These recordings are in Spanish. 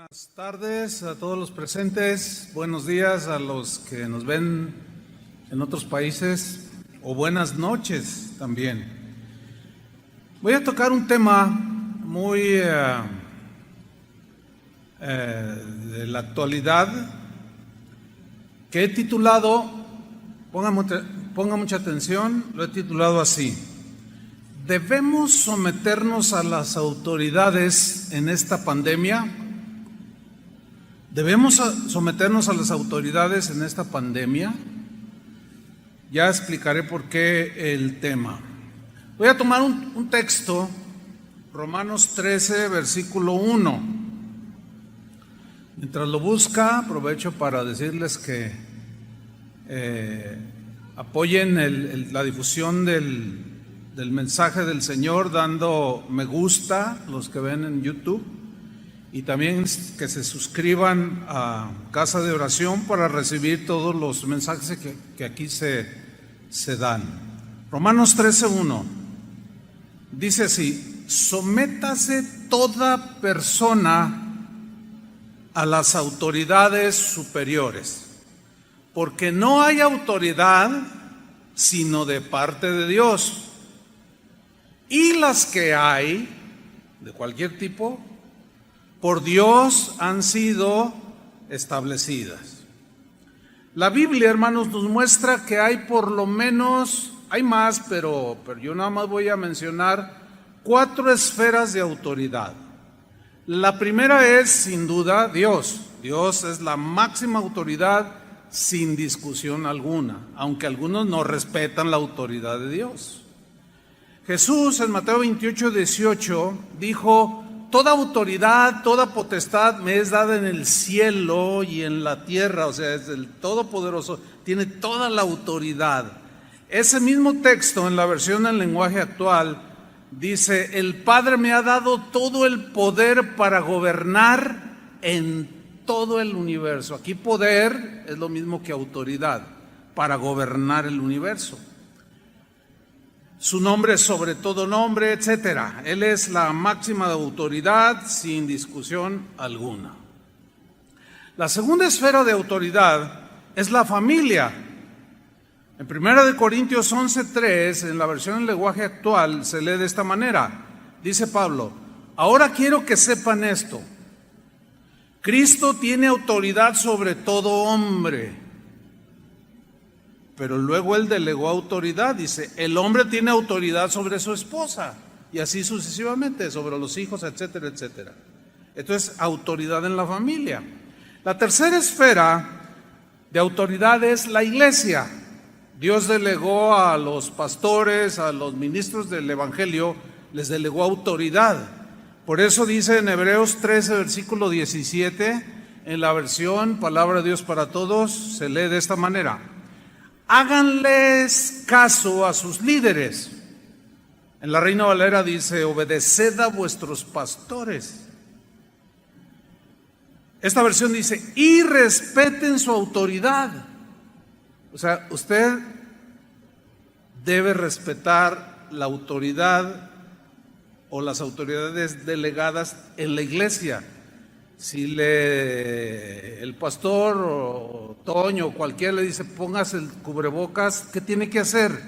Buenas tardes a todos los presentes, buenos días a los que nos ven en otros países o buenas noches también. Voy a tocar un tema muy de la actualidad que he titulado, ponga mucha atención, lo he titulado así: ¿debemos someternos a las autoridades en esta pandemia? ¿Debemos someternos a las autoridades en esta pandemia? Ya explicaré por qué el tema. Voy a tomar un texto, Romanos 13, versículo 1. Mientras lo busca, aprovecho para decirles que apoyen la difusión del mensaje del Señor dando me gusta, los que ven en YouTube, y también que se suscriban a Casa de Oración para recibir todos los mensajes que aquí se dan. Romanos 13:1 dice así: sométase toda persona a las autoridades superiores, porque no hay autoridad sino de parte de Dios, y las que hay, de cualquier tipo, por Dios han sido establecidas. La Biblia, hermanos, nos muestra que hay por lo menos, hay más, pero yo nada más voy a mencionar 4 esferas de autoridad. La primera es, sin duda, Dios. Dios es la máxima autoridad sin discusión alguna, aunque algunos no respetan la autoridad de Dios. Jesús en Mateo 28:18 dijo: toda autoridad, toda potestad me es dada en el cielo y en la tierra. O sea, es el Todopoderoso, tiene toda la autoridad. Ese mismo texto, en la versión en lenguaje actual, dice: el Padre me ha dado todo el poder para gobernar en todo el universo. Aquí poder es lo mismo que autoridad, para gobernar el universo. Su nombre es sobre todo nombre, etcétera. Él es la máxima autoridad sin discusión alguna. La segunda esfera de autoridad es la familia. En 1 Corintios 11:3, en la versión en lenguaje actual, se lee de esta manera. Dice Pablo: ahora quiero que sepan esto. Cristo tiene autoridad sobre todo hombre. Pero luego él delegó autoridad, dice: el hombre tiene autoridad sobre su esposa, y así sucesivamente, sobre los hijos, etcétera, etcétera. Entonces, autoridad en la familia. La tercera esfera de autoridad es la iglesia. Dios delegó a los pastores, a los ministros del evangelio, les delegó autoridad. Por eso dice en Hebreos 13, versículo 17, en la versión Palabra de Dios para Todos, se lee de esta manera: háganles caso a sus líderes. En la Reina Valera dice: obedeced a vuestros pastores. Esta versión dice: y respeten su autoridad. O sea, usted debe respetar la autoridad o las autoridades delegadas en la iglesia. Si el pastor o Toño o cualquiera le dice: póngase el cubrebocas, ¿qué tiene que hacer?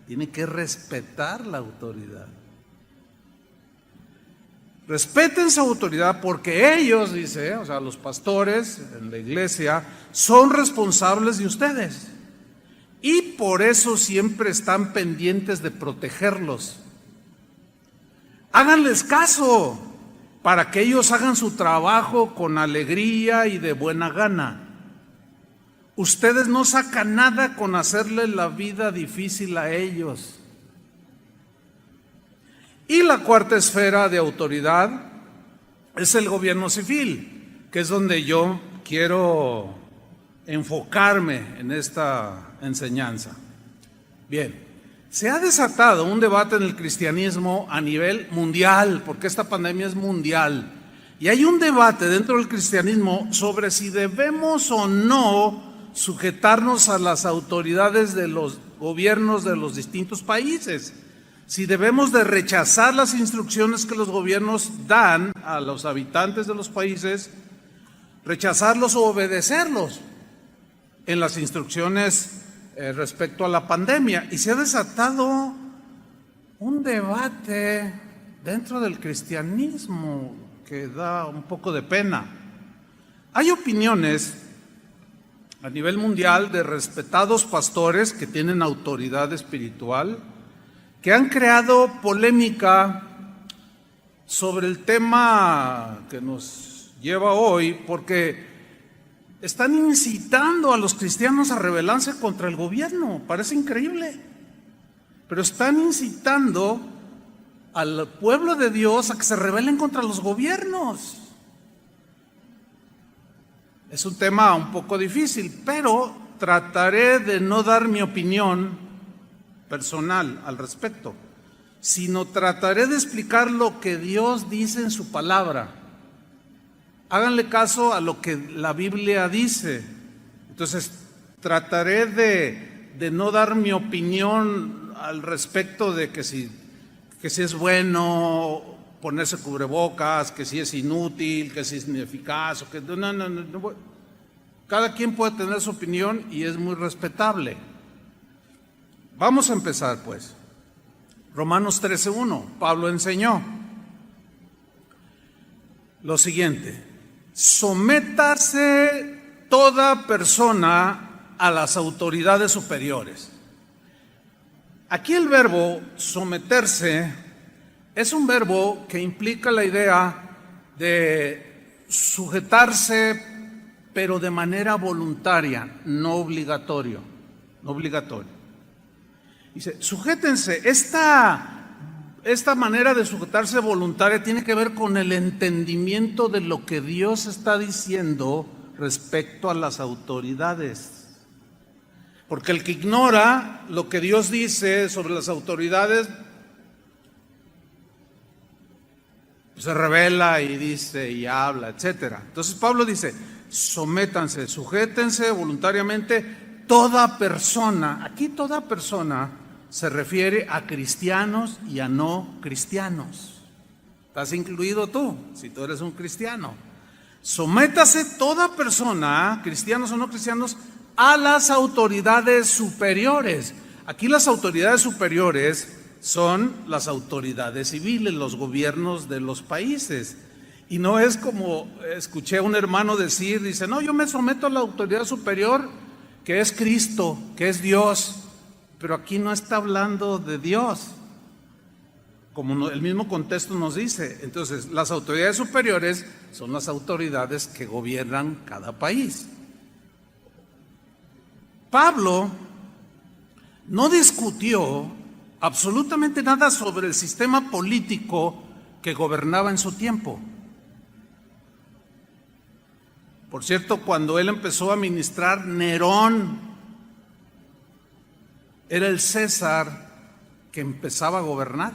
Tiene que respetar la autoridad. Respeten su autoridad, porque ellos, dice, o sea, los pastores en la iglesia, son responsables de ustedes. Y por eso siempre están pendientes de protegerlos. Háganles caso, para que ellos hagan su trabajo con alegría y de buena gana. Ustedes no sacan nada con hacerle la vida difícil a ellos. Y la cuarta esfera de autoridad es el gobierno civil, que es donde yo quiero enfocarme en esta enseñanza. Bien. Se ha desatado un debate en el cristianismo a nivel mundial, porque esta pandemia es mundial. Y hay un debate dentro del cristianismo sobre si debemos o no sujetarnos a las autoridades de los gobiernos de los distintos países. Si debemos de rechazar las instrucciones que los gobiernos dan a los habitantes de los países rechazarlos o obedecerlos en las instrucciones respecto a la pandemia. Y se ha desatado un debate dentro del cristianismo que da un poco de pena. Hay opiniones a nivel mundial de respetados pastores que tienen autoridad espiritual, que han creado polémica sobre el tema que nos lleva hoy, porque están incitando a los cristianos a rebelarse contra el gobierno. Parece increíble, pero están incitando al pueblo de Dios a que se rebelen contra los gobiernos. Es un tema un poco difícil, pero trataré de no dar mi opinión personal al respecto, sino trataré de explicar lo que Dios dice en su palabra. Háganle caso a lo que la Biblia dice. Entonces, trataré de no dar mi opinión al respecto de que si es bueno ponerse cubrebocas, que si es inútil, que si es ineficaz, o que no. Cada quien puede tener su opinión y es muy respetable. Vamos a empezar pues. Romanos 13:1, Pablo enseñó lo siguiente: sométase toda persona a las autoridades superiores. Aquí el verbo someterse es un verbo que implica la idea de sujetarse, pero de manera voluntaria, no obligatorio. Dice, sujétense. Esta manera de sujetarse voluntaria tiene que ver con el entendimiento de lo que Dios está diciendo respecto a las autoridades. Porque el que ignora lo que Dios dice sobre las autoridades, se revela y dice y habla, etcétera. Entonces Pablo dice, sométanse, sujétense voluntariamente toda persona. Aquí toda persona se refiere a cristianos y a no cristianos. Estás incluido tú, si tú eres un cristiano. Sométase toda persona, cristianos o no cristianos, a las autoridades superiores. Aquí las autoridades superiores son las autoridades civiles, los gobiernos de los países. Y no es como escuché a un hermano decir, dice, no, yo me someto a la autoridad superior, que es Cristo, que es Dios. Pero aquí no está hablando de Dios, como el mismo contexto nos dice. Entonces, las autoridades superiores son las autoridades que gobiernan cada país. Pablo no discutió absolutamente nada sobre el sistema político que gobernaba en su tiempo. Por cierto, cuando él empezó a ministrar, Nerón era el César que empezaba a gobernar.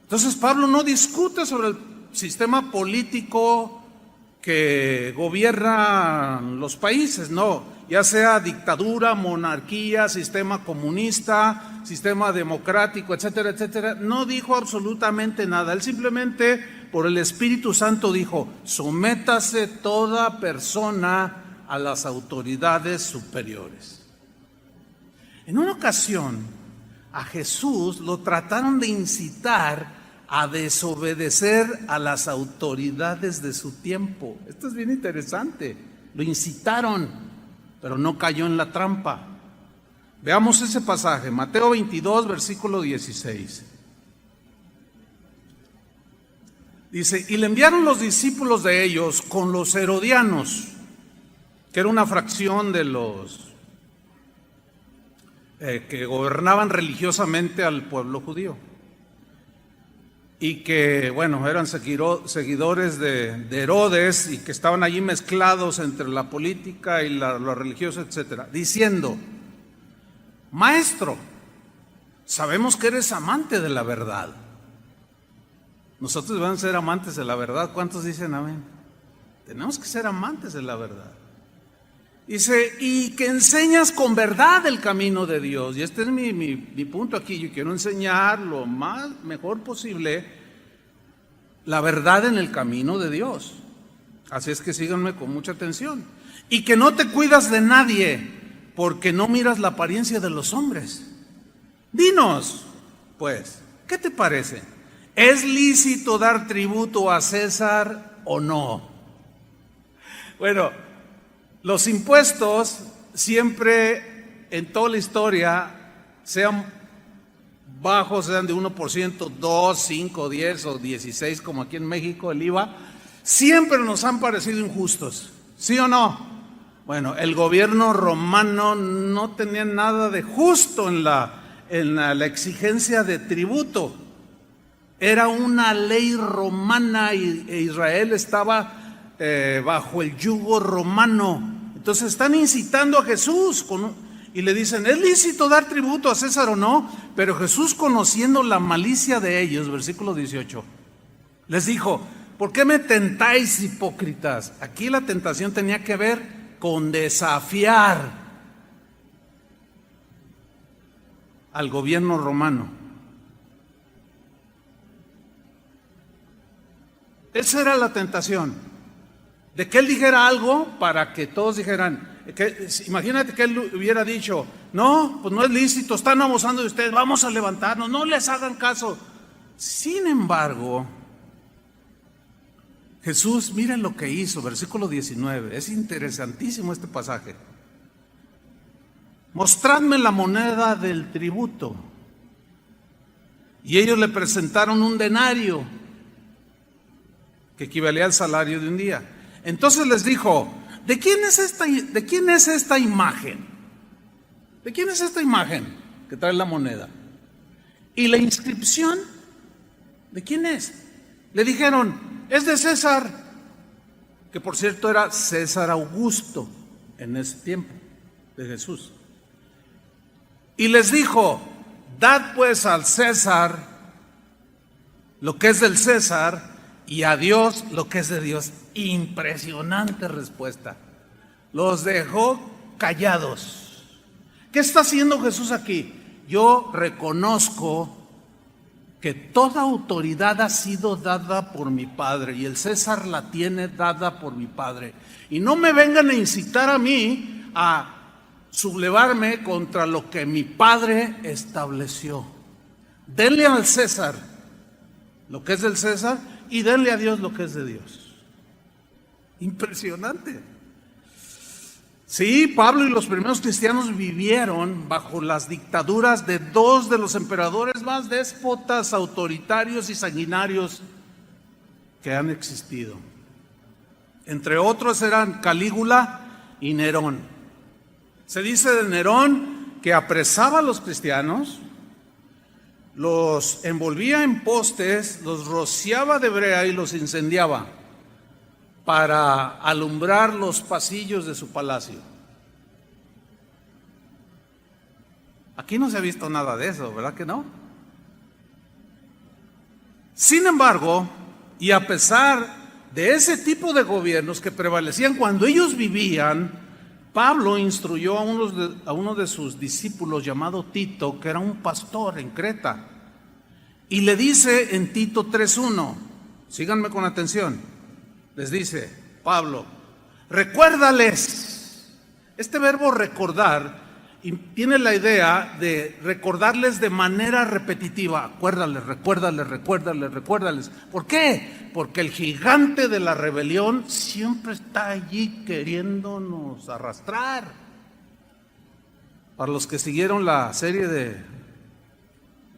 Entonces Pablo no discute sobre el sistema político que gobierna los países, no. Ya sea dictadura, monarquía, sistema comunista, sistema democrático, etcétera, etcétera, no dijo absolutamente nada. Él simplemente, por el Espíritu Santo, dijo, sométase toda persona a las autoridades superiores. En una ocasión, a Jesús lo trataron de incitar a desobedecer a las autoridades de su tiempo. Esto es bien interesante. Lo incitaron, pero no cayó en la trampa. Veamos ese pasaje, Mateo 22, versículo 16. Dice, y le enviaron los discípulos de ellos con los herodianos, que era una fracción de los que gobernaban religiosamente al pueblo judío. Y que, bueno, eran seguidores de Herodes y que estaban allí mezclados entre la política y lo religioso, etcétera, diciendo, Maestro, sabemos que eres amante de la verdad. Nosotros debemos ser amantes de la verdad. ¿Cuántos dicen amén? Tenemos que ser amantes de la verdad. Dice, y que enseñas con verdad el camino de Dios. Y este es mi punto aquí. Yo quiero enseñar lo mejor posible la verdad en el camino de Dios. Así es que síganme con mucha atención. Y que no te cuidas de nadie, porque no miras la apariencia de los hombres. Dinos, pues, ¿qué te parece? ¿Es lícito dar tributo a César o no? Bueno, los impuestos siempre en toda la historia, sean bajos, sean de 1%, 2, 5, 10 o 16, como aquí en México el IVA, siempre nos han parecido injustos, ¿sí o no? Bueno, el gobierno romano no tenía nada de justo en la exigencia de tributo. Era una ley romana e Israel estaba bajo el yugo romano. Entonces están incitando a Jesús y le dicen, ¿es lícito dar tributo a César o no? Pero Jesús, conociendo la malicia de ellos, versículo 18, les dijo, ¿por qué me tentáis, hipócritas? Aquí la tentación tenía que ver con desafiar al gobierno romano. Esa era la tentación, de que él dijera algo para que todos dijeran, imagínate que él hubiera dicho, no, pues no es lícito, están abusando de ustedes, vamos a levantarnos, no les hagan caso. Sin embargo, Jesús, miren lo que hizo, versículo 19, es interesantísimo este pasaje. Mostradme la moneda del tributo. Y ellos le presentaron un denario, que equivalía al salario de un día. Entonces les dijo, ¿de quién es esta imagen? ¿De quién es esta imagen que trae la moneda? ¿Y la inscripción? ¿De quién es? Le dijeron, es de César, que por cierto era César Augusto en ese tiempo de Jesús. Y les dijo, dad pues al César lo que es del César y a Dios lo que es de Dios. Impresionante respuesta. Los dejó callados. ¿Qué está haciendo Jesús aquí? Yo reconozco que toda autoridad ha sido dada por mi Padre y el César la tiene dada por mi Padre. Y no me vengan a incitar a mí a sublevarme contra lo que mi Padre estableció. Denle al César lo que es del César y denle a Dios lo que es de Dios. Impresionante. Sí, Pablo y los primeros cristianos vivieron bajo las dictaduras de dos de los emperadores más déspotas, autoritarios y sanguinarios que han existido. Entre otros eran Calígula y Nerón. Se dice de Nerón que apresaba a los cristianos, los envolvía en postes, los rociaba de brea y los incendiaba para alumbrar los pasillos de su palacio. Aquí no se ha visto nada de eso, ¿verdad que no? Sin embargo, y a pesar de ese tipo de gobiernos que prevalecían cuando ellos vivían, Pablo instruyó a uno de sus discípulos llamado Tito, que era un pastor en Creta, y le dice en Tito 3:1, síganme con atención, les dice Pablo, recuérdales. Este verbo recordar tiene la idea de recordarles de manera repetitiva. Acuérdales, recuérdales, recuérdales, recuérdales. ¿Por qué? Porque el gigante de la rebelión siempre está allí queriéndonos arrastrar. Para los que siguieron la serie de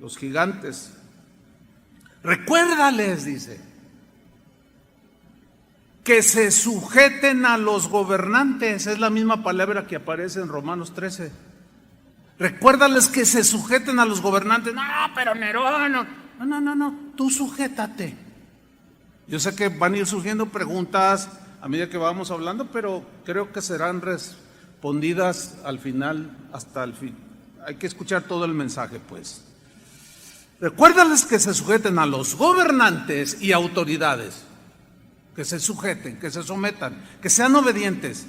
los gigantes, recuérdales, dice, que se sujeten a los gobernantes. Es la misma palabra que aparece en Romanos 13. Recuérdales que se sujeten a los gobernantes. No, pero Nerón, no, tú sujétate. Yo sé que van a ir surgiendo preguntas a medida que vamos hablando, pero creo que serán respondidas al final, hasta el fin. Hay que escuchar todo el mensaje, pues. Recuérdales que se sujeten a los gobernantes y autoridades. Que se sujeten, que se sometan, que sean obedientes.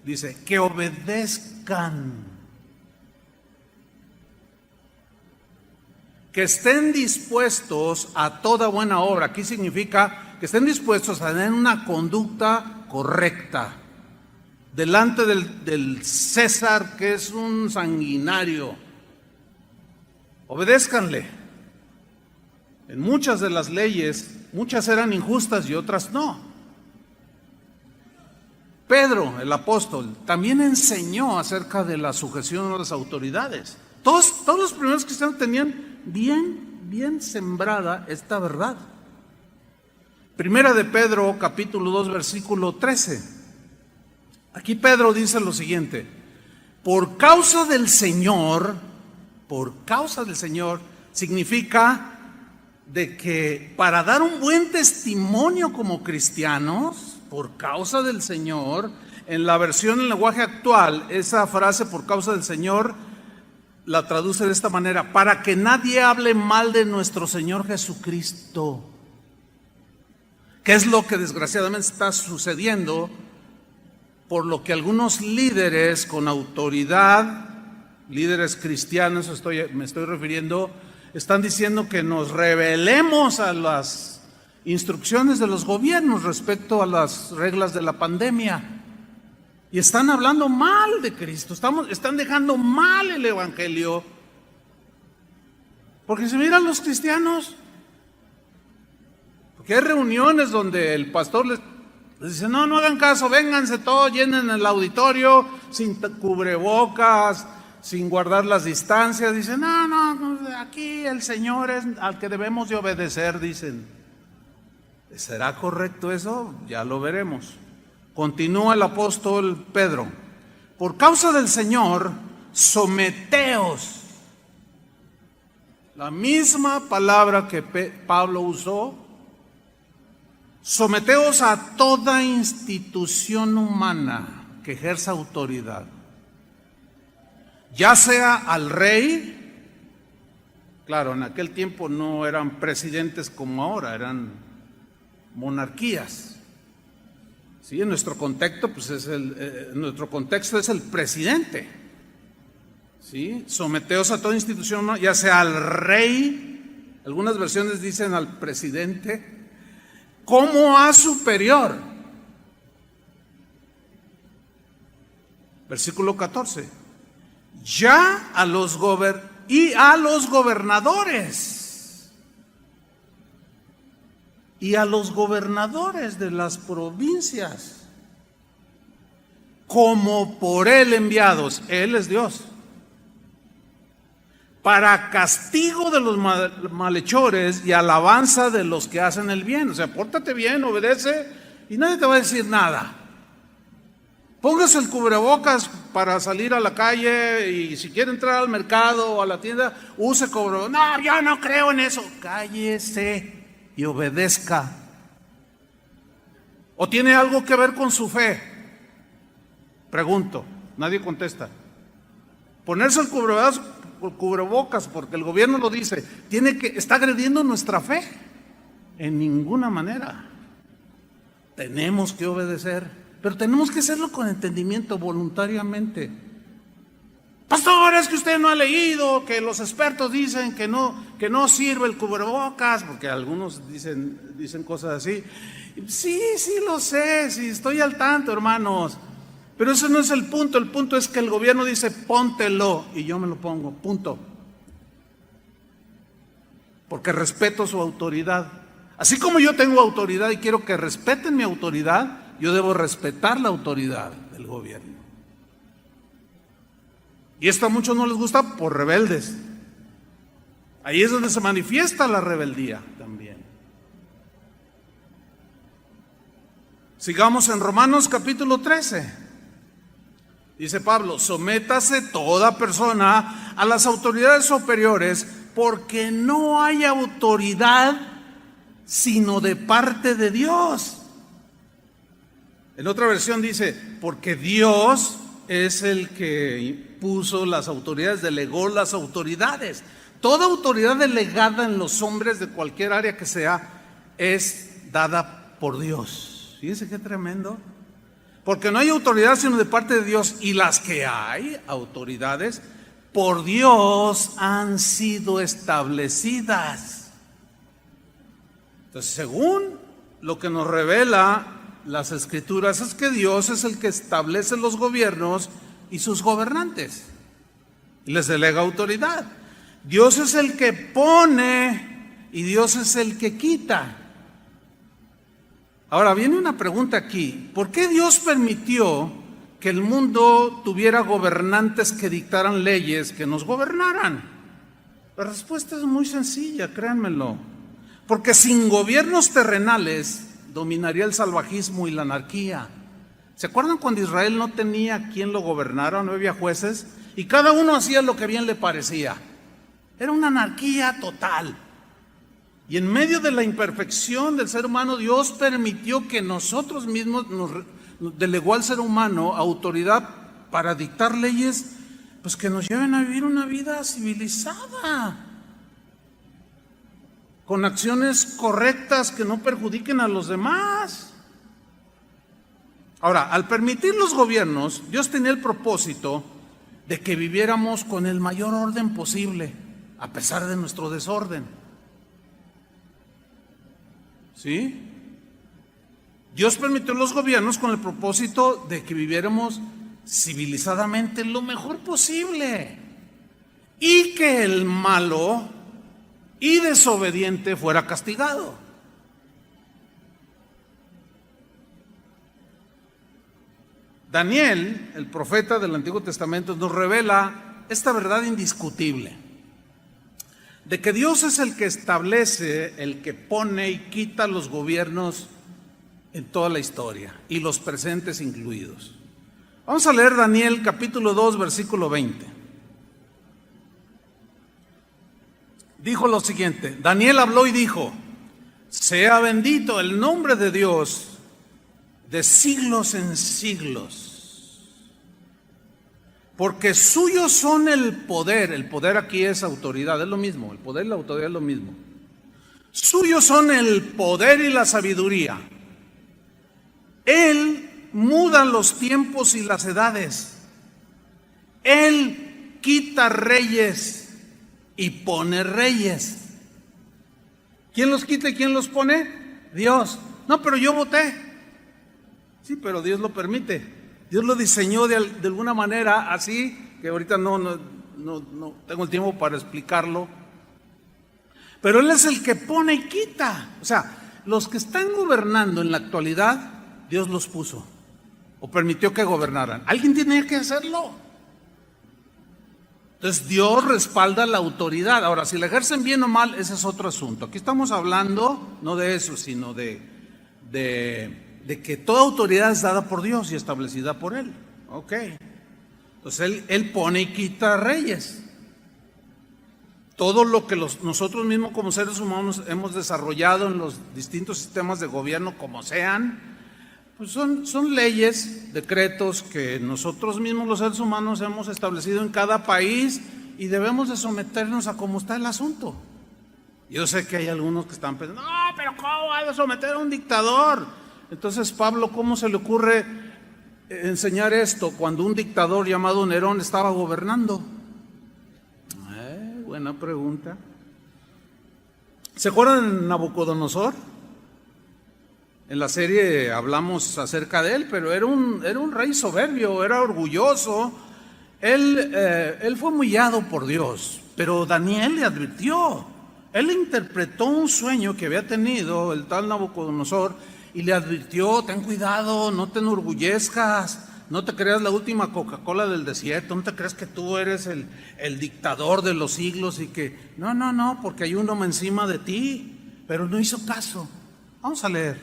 Dice, que obedezcan. Que estén dispuestos a toda buena obra. Aquí significa que estén dispuestos a tener una conducta correcta, delante del César, que es un sanguinario. Obedézcanle. En muchas de las leyes, muchas eran injustas y otras no. Pedro, el apóstol, también enseñó acerca de la sujeción a las autoridades. Todos los primeros cristianos tenían bien sembrada esta verdad. Primera de Pedro, capítulo 2, versículo 13. Aquí Pedro dice lo siguiente: por causa del Señor, significa de que para dar un buen testimonio como cristianos, por causa del Señor, en la versión en lenguaje actual, esa frase por causa del Señor la traduce de esta manera: para que nadie hable mal de nuestro Señor Jesucristo. ¿Qué es lo que desgraciadamente está sucediendo? Por lo que algunos líderes con autoridad, líderes cristianos me estoy refiriendo, están diciendo que nos rebelemos a las instrucciones de los gobiernos respecto a las reglas de la pandemia. Y están hablando mal de Cristo, están dejando mal el Evangelio. Porque si miran los cristianos, porque hay reuniones donde el pastor les dice: no hagan caso, vénganse todos, llenen el auditorio sin cubrebocas, sin guardar las distancias. Dicen: no, aquí el Señor es al que debemos de obedecer, dicen. ¿Será correcto eso? Ya lo veremos. Continúa el apóstol Pedro: por causa del Señor, someteos. La misma palabra que Pablo usó. Someteos a toda institución humana que ejerza autoridad, ya sea al rey. Claro, en aquel tiempo no eran presidentes como ahora, eran monarquías. Sí, en nuestro contexto, pues nuestro contexto es el presidente. Sí, someteos a toda institución humana, ya sea al rey, algunas versiones dicen al presidente, como a superior. Versículo 14. Ya a los gobernadores. Y a los gobernadores de las provincias, como por él enviados. Él es Dios. Para castigo de los malhechores y alabanza de los que hacen el bien. O sea, pórtate bien, obedece y nadie te va a decir nada. Póngase el cubrebocas para salir a la calle, y si quiere entrar al mercado o a la tienda, use cubrebocas. No, yo no creo en eso. Cállese y obedezca. ¿O tiene algo que ver con su fe? Pregunto, nadie contesta. Ponerse el cubrebocas porque el gobierno lo dice, está agrediendo nuestra fe. En ninguna manera. Tenemos que obedecer, pero tenemos que hacerlo con entendimiento, voluntariamente. Pastor, es que usted no ha leído que los expertos dicen que no sirve el cubrebocas, porque algunos dicen cosas así. Sí lo sé, sí estoy al tanto, hermanos. Pero ese no es el punto. El punto es que el gobierno dice: póntelo, y yo me lo pongo, punto. Porque respeto su autoridad. Así como yo tengo autoridad y quiero que respeten mi autoridad, yo debo respetar la autoridad del gobierno. Y esto a muchos no les gusta por rebeldes. Ahí es donde se manifiesta la rebeldía también. Sigamos en Romanos capítulo 13. Dice Pablo: sométase toda persona a las autoridades superiores, porque no hay autoridad sino de parte de Dios. En otra versión dice: porque Dios es el que puso las autoridades, delegó las autoridades. Toda autoridad delegada en los hombres de cualquier área que sea es dada por Dios. Fíjense qué tremendo. Porque no hay autoridad sino de parte de Dios, y las que hay, autoridades, por Dios han sido establecidas. Entonces, según lo que nos revela las Escrituras es que Dios es el que establece los gobiernos y sus gobernantes y les delega autoridad. Dios es el que pone y Dios es el que quita. Ahora viene una pregunta aquí: ¿por qué Dios permitió que el mundo tuviera gobernantes que dictaran leyes que nos gobernaran? La respuesta es muy sencilla, créanmelo. Porque sin gobiernos terrenales dominaría el salvajismo y la anarquía. ¿Se acuerdan cuando Israel no tenía quien lo gobernara, no había jueces? Y cada uno hacía lo que bien le parecía. Era una anarquía total. Y en medio de la imperfección del ser humano, Dios permitió que nosotros mismos nos delegó al ser humano autoridad para dictar leyes, pues que nos lleven a vivir una vida civilizada, con acciones correctas que no perjudiquen a los demás. Ahora, al permitir los gobiernos, Dios tenía el propósito de que viviéramos con el mayor orden posible, a pesar de nuestro desorden. ¿Sí? Dios permitió los gobiernos con el propósito de que viviéramos civilizadamente lo mejor posible y que el malo y desobediente fuera castigado. Daniel, el profeta del Antiguo Testamento, nos revela esta verdad indiscutible, de que Dios es el que establece, el que pone y quita los gobiernos en toda la historia, y los presentes incluidos. Vamos a leer Daniel capítulo 2, versículo 20. Dijo lo siguiente: Daniel habló y dijo: sea bendito el nombre de Dios de siglos en siglos, porque suyos son el poder aquí es autoridad, es lo mismo, el poder y la autoridad es lo mismo. Suyos son el poder y la sabiduría. Él muda los tiempos y las edades. Él quita reyes y pone reyes. ¿Quién los quita y quién los pone? Dios. No, pero yo voté. Sí, pero Dios lo permite. Dios lo diseñó de alguna manera así, que ahorita no tengo el tiempo para explicarlo. Pero Él es el que pone y quita. O sea, los que están gobernando en la actualidad, Dios los puso o permitió que gobernaran. Alguien tenía que hacerlo. Entonces Dios respalda la autoridad. Ahora, si la ejercen bien o mal, ese es otro asunto. Aquí estamos hablando no de eso, sino de que toda autoridad es dada por Dios y establecida por Él. Ok. Entonces Él pone y quita reyes. Todo lo que nosotros mismos como seres humanos hemos desarrollado en los distintos sistemas de gobierno, como sean, pues son leyes, decretos que nosotros mismos los seres humanos hemos establecido en cada país y debemos de someternos a cómo está el asunto. Yo sé que hay algunos que están pensando: no, pero ¿cómo hay de someter a un dictador? Entonces, Pablo, ¿cómo se le ocurre enseñar esto cuando un dictador llamado Nerón estaba gobernando? Buena pregunta. ¿Se acuerdan de Nabucodonosor? En la serie hablamos acerca de él, pero era un rey soberbio, era orgulloso. Él fue humillado por Dios, pero Daniel le advirtió. Él interpretó un sueño que había tenido el tal Nabucodonosor y le advirtió: ten cuidado, no te enorgullezcas, no te creas la última Coca-Cola del desierto, no te creas que tú eres el dictador de los siglos y que no, porque hay uno encima de ti. Pero no hizo caso. Vamos a leer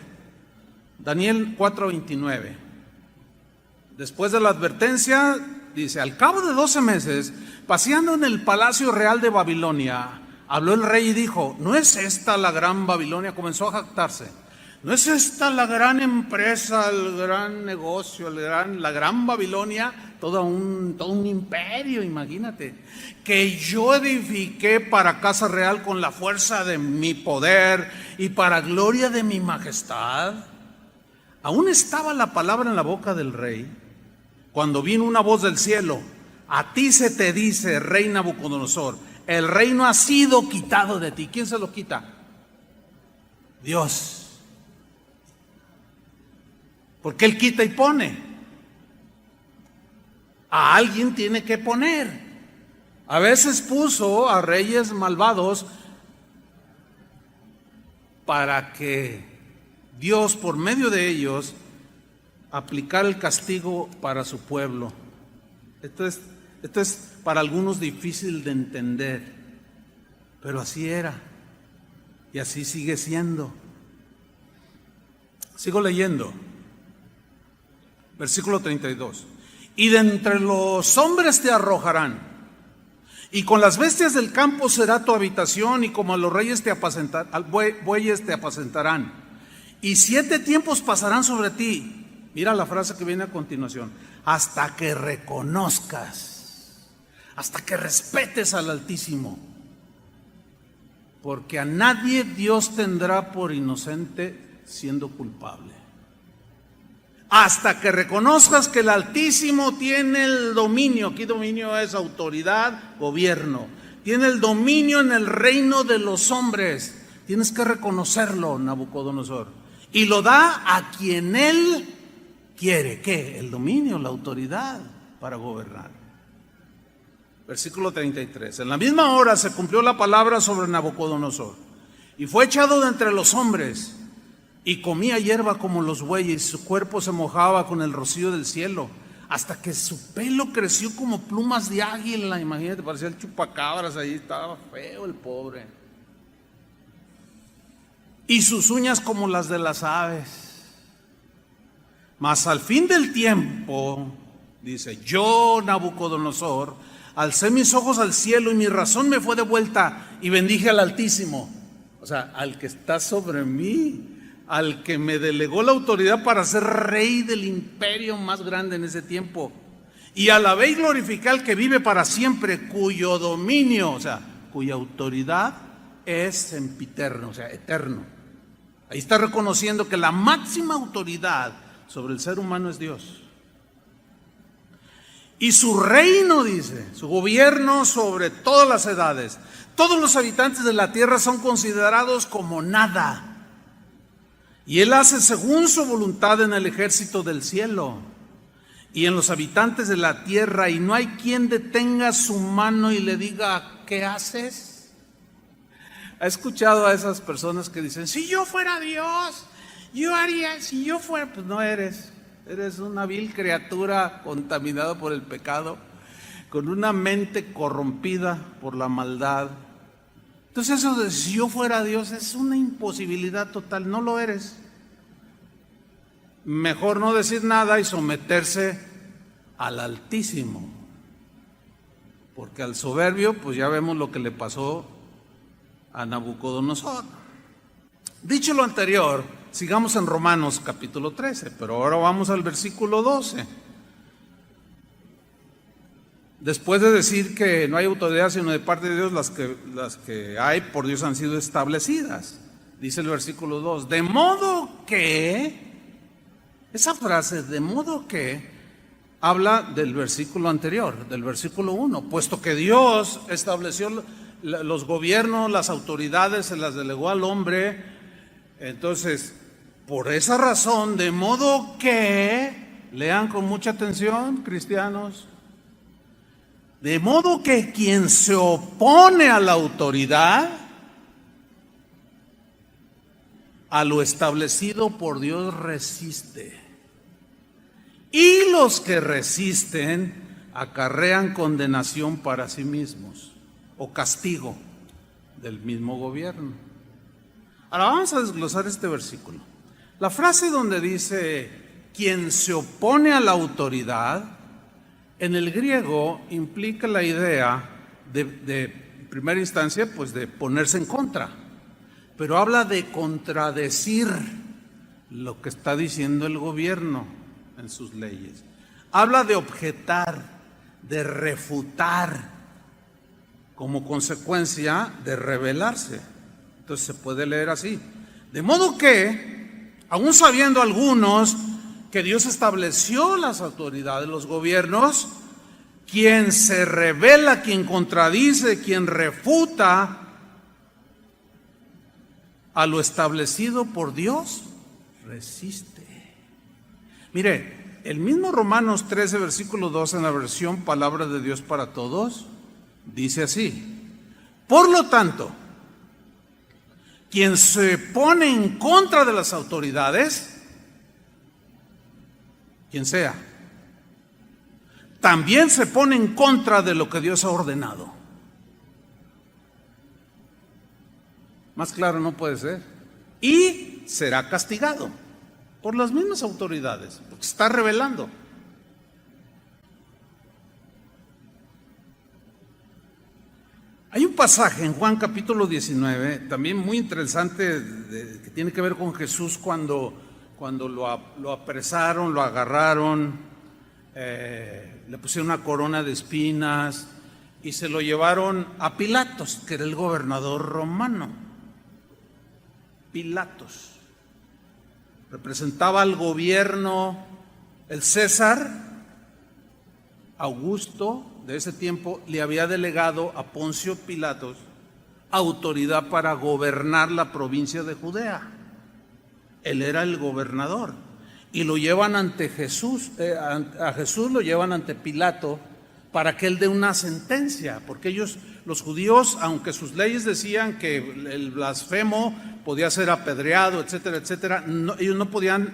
Daniel 4:29. Después de la advertencia, dice: al cabo de 12 meses, paseando en el palacio real de Babilonia, habló el rey y dijo: ¿no es esta la gran Babilonia? Comenzó a jactarse. ¿No es esta la gran empresa, el gran negocio, la gran Babilonia? Todo un imperio, imagínate, que yo edifiqué para casa real con la fuerza de mi poder y para gloria de mi majestad. Aún estaba la palabra en la boca del rey, cuando vino una voz del cielo: a ti se te dice, rey Nabucodonosor, el reino ha sido quitado de ti. ¿Quién se lo quita? Dios. porque Él quita y pone. A alguien tiene que poner. A veces puso a reyes malvados para que Dios, por medio de ellos, aplicara el castigo para su pueblo. Esto es para algunos difícil de entender, pero así era y así sigue siendo. Sigo leyendo. Versículo 32. Y de entre los hombres te arrojarán, y con las bestias del campo será tu habitación, y como a los reyes bueyes te apacentarán. Y 7 tiempos pasarán sobre ti. Mira la frase que viene a continuación. Hasta que reconozcas, hasta que respetes al Altísimo. Porque a nadie Dios tendrá por inocente siendo culpable. Hasta que reconozcas que el Altísimo tiene el dominio. Aquí dominio es autoridad, gobierno. Tiene el dominio en el reino de los hombres. Tienes que reconocerlo, Nabucodonosor. Y lo da a quien Él quiere. ¿Qué? El dominio, la autoridad para gobernar. Versículo 33. En la misma hora se cumplió la palabra sobre Nabucodonosor. Y fue echado de entre los hombres. Y comía hierba como los bueyes, y su cuerpo se mojaba con el rocío del cielo, hasta que su pelo creció como plumas de águila. Imagínate, parecía el chupacabras ahí, estaba feo el pobre. Y sus uñas como las de las aves. Mas al fin del tiempo, dice, yo, Nabucodonosor, alcé mis ojos al cielo y mi razón me fue devuelta y bendije al Altísimo. O sea, al que está sobre mí, al que me delegó la autoridad para ser rey del imperio más grande en ese tiempo. Y alabé y glorifiqué al que vive para siempre, cuyo dominio, o sea, cuya autoridad es sempiterno, o sea, eterno. Ahí está reconociendo que la máxima autoridad sobre el ser humano es Dios. Y su reino, dice, su gobierno sobre todas las edades. Todos los habitantes de la tierra son considerados como nada. Y Él hace según su voluntad en el ejército del cielo y en los habitantes de la tierra, y no hay quien detenga su mano y le diga, ¿qué haces? ¿Ha escuchado a esas personas que dicen, si yo fuera Dios, yo haría, si yo fuera? Pues no eres. Eres una vil criatura contaminada por el pecado, con una mente corrompida por la maldad. Entonces eso de si yo fuera Dios es una imposibilidad total, no lo eres. Mejor no decir nada y someterse al Altísimo. Porque al soberbio, pues ya vemos lo que le pasó a Nabucodonosor. Dicho lo anterior, sigamos en Romanos capítulo 13, pero ahora vamos al versículo 12. Después de decir que no hay autoridad sino de parte de Dios, las que hay por Dios han sido establecidas. Dice el versículo 2, de modo que, esa frase, de modo que, habla del versículo anterior, del versículo 1, puesto que Dios estableció los gobiernos, las autoridades, se las delegó al hombre. Entonces, por esa razón, de modo que, lean con mucha atención, cristianos, de modo que quien se opone a la autoridad, a lo establecido por Dios resiste. Y los que resisten acarrean condenación para sí mismos o castigo del mismo gobierno. Ahora vamos a desglosar este versículo. La frase donde dice quien se opone a la autoridad, en el griego implica la idea de primera instancia, pues de ponerse en contra, pero habla de contradecir lo que está diciendo el gobierno en sus leyes. Habla de objetar, de refutar, como consecuencia de rebelarse. Entonces se puede leer así. De modo que, aún sabiendo algunos que Dios estableció las autoridades, los gobiernos, quien se rebela, quien contradice, quien refuta a lo establecido por Dios, resiste. Mire, el mismo Romanos 13, versículo 2, en la versión Palabra de Dios para Todos, dice así: por lo tanto, quien se pone en contra de las autoridades, quien sea, también se pone en contra de lo que Dios ha ordenado. Más claro no puede ser. Y será castigado por las mismas autoridades, porque se está rebelando. Hay un pasaje en Juan capítulo 19, también muy interesante, que tiene que ver con Jesús cuando lo apresaron, lo agarraron, le pusieron una corona de espinas y se lo llevaron a Pilatos, que era el gobernador romano. Pilatos representaba al gobierno, el César Augusto de ese tiempo le había delegado a Poncio Pilatos autoridad para gobernar la provincia de Judea. Él era el gobernador y lo llevan ante Jesús, a Jesús lo llevan ante Pilato para que él dé una sentencia, porque ellos, los judíos, aunque sus leyes decían que el blasfemo podía ser apedreado, etcétera, etcétera, ellos no podían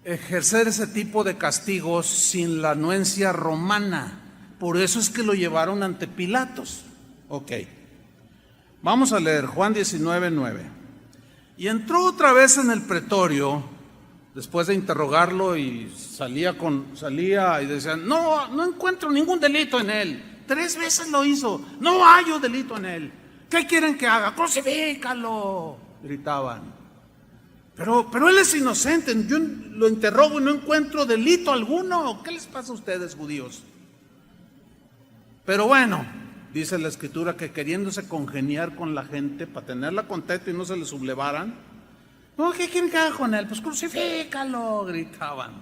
ejercer ese tipo de castigos sin la anuencia romana. Por eso es que lo llevaron ante Pilatos. Ok, vamos a leer Juan 19, 9. Y entró otra vez en el pretorio, después de interrogarlo, y salía y decían: no encuentro ningún delito en él. 3 veces lo hizo, no hallo delito en él. ¿Qué quieren que haga? Crucifícalo, gritaban. Pero él es inocente, yo lo interrogo y no encuentro delito alguno. ¿Qué les pasa a ustedes, judíos? Pero bueno, dice la Escritura que queriéndose congeniar con la gente para tenerla contenta y no se le sublevaran, no, ¿qué quieren que haga con él? Pues crucifícalo, gritaban.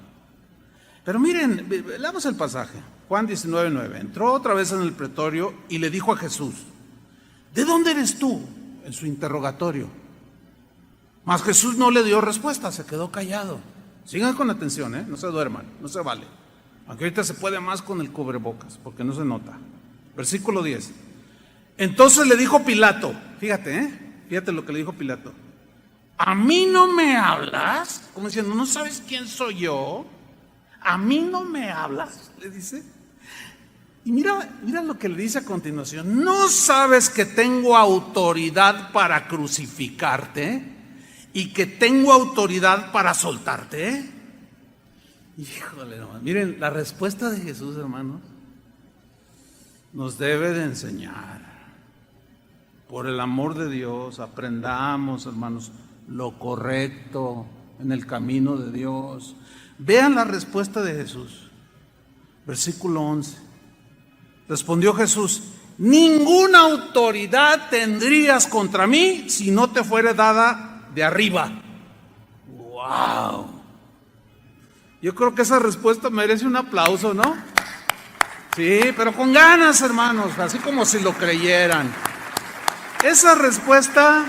Pero miren, leamos el pasaje, Juan 19, 9. Entró otra vez en el pretorio y le dijo a Jesús: ¿de dónde eres tú? En su interrogatorio. Mas Jesús no le dio respuesta, se quedó callado. Sigan con atención, no se duerman, no se vale. Aunque ahorita se puede más con el cubrebocas, porque no se nota. Versículo 10. Entonces le dijo Pilato, fíjate lo que le dijo Pilato: ¿a mí no me hablas? Como diciendo, ¿no sabes quién soy yo? ¿A mí no me hablas?, le dice. Y mira lo que le dice a continuación: ¿no sabes que tengo autoridad para crucificarte y que tengo autoridad para soltarte? Híjole, hermano. Miren, la respuesta de Jesús, hermanos, nos debe de enseñar. Por el amor de Dios, aprendamos, hermanos, lo correcto en el camino de Dios. Vean la respuesta de Jesús. Versículo 11. Respondió Jesús: ninguna autoridad tendrías contra mí si no te fuera dada de arriba. ¡Wow! Yo creo que esa respuesta merece un aplauso, ¿no? Sí, pero con ganas, hermanos, así como si lo creyeran. Esa respuesta,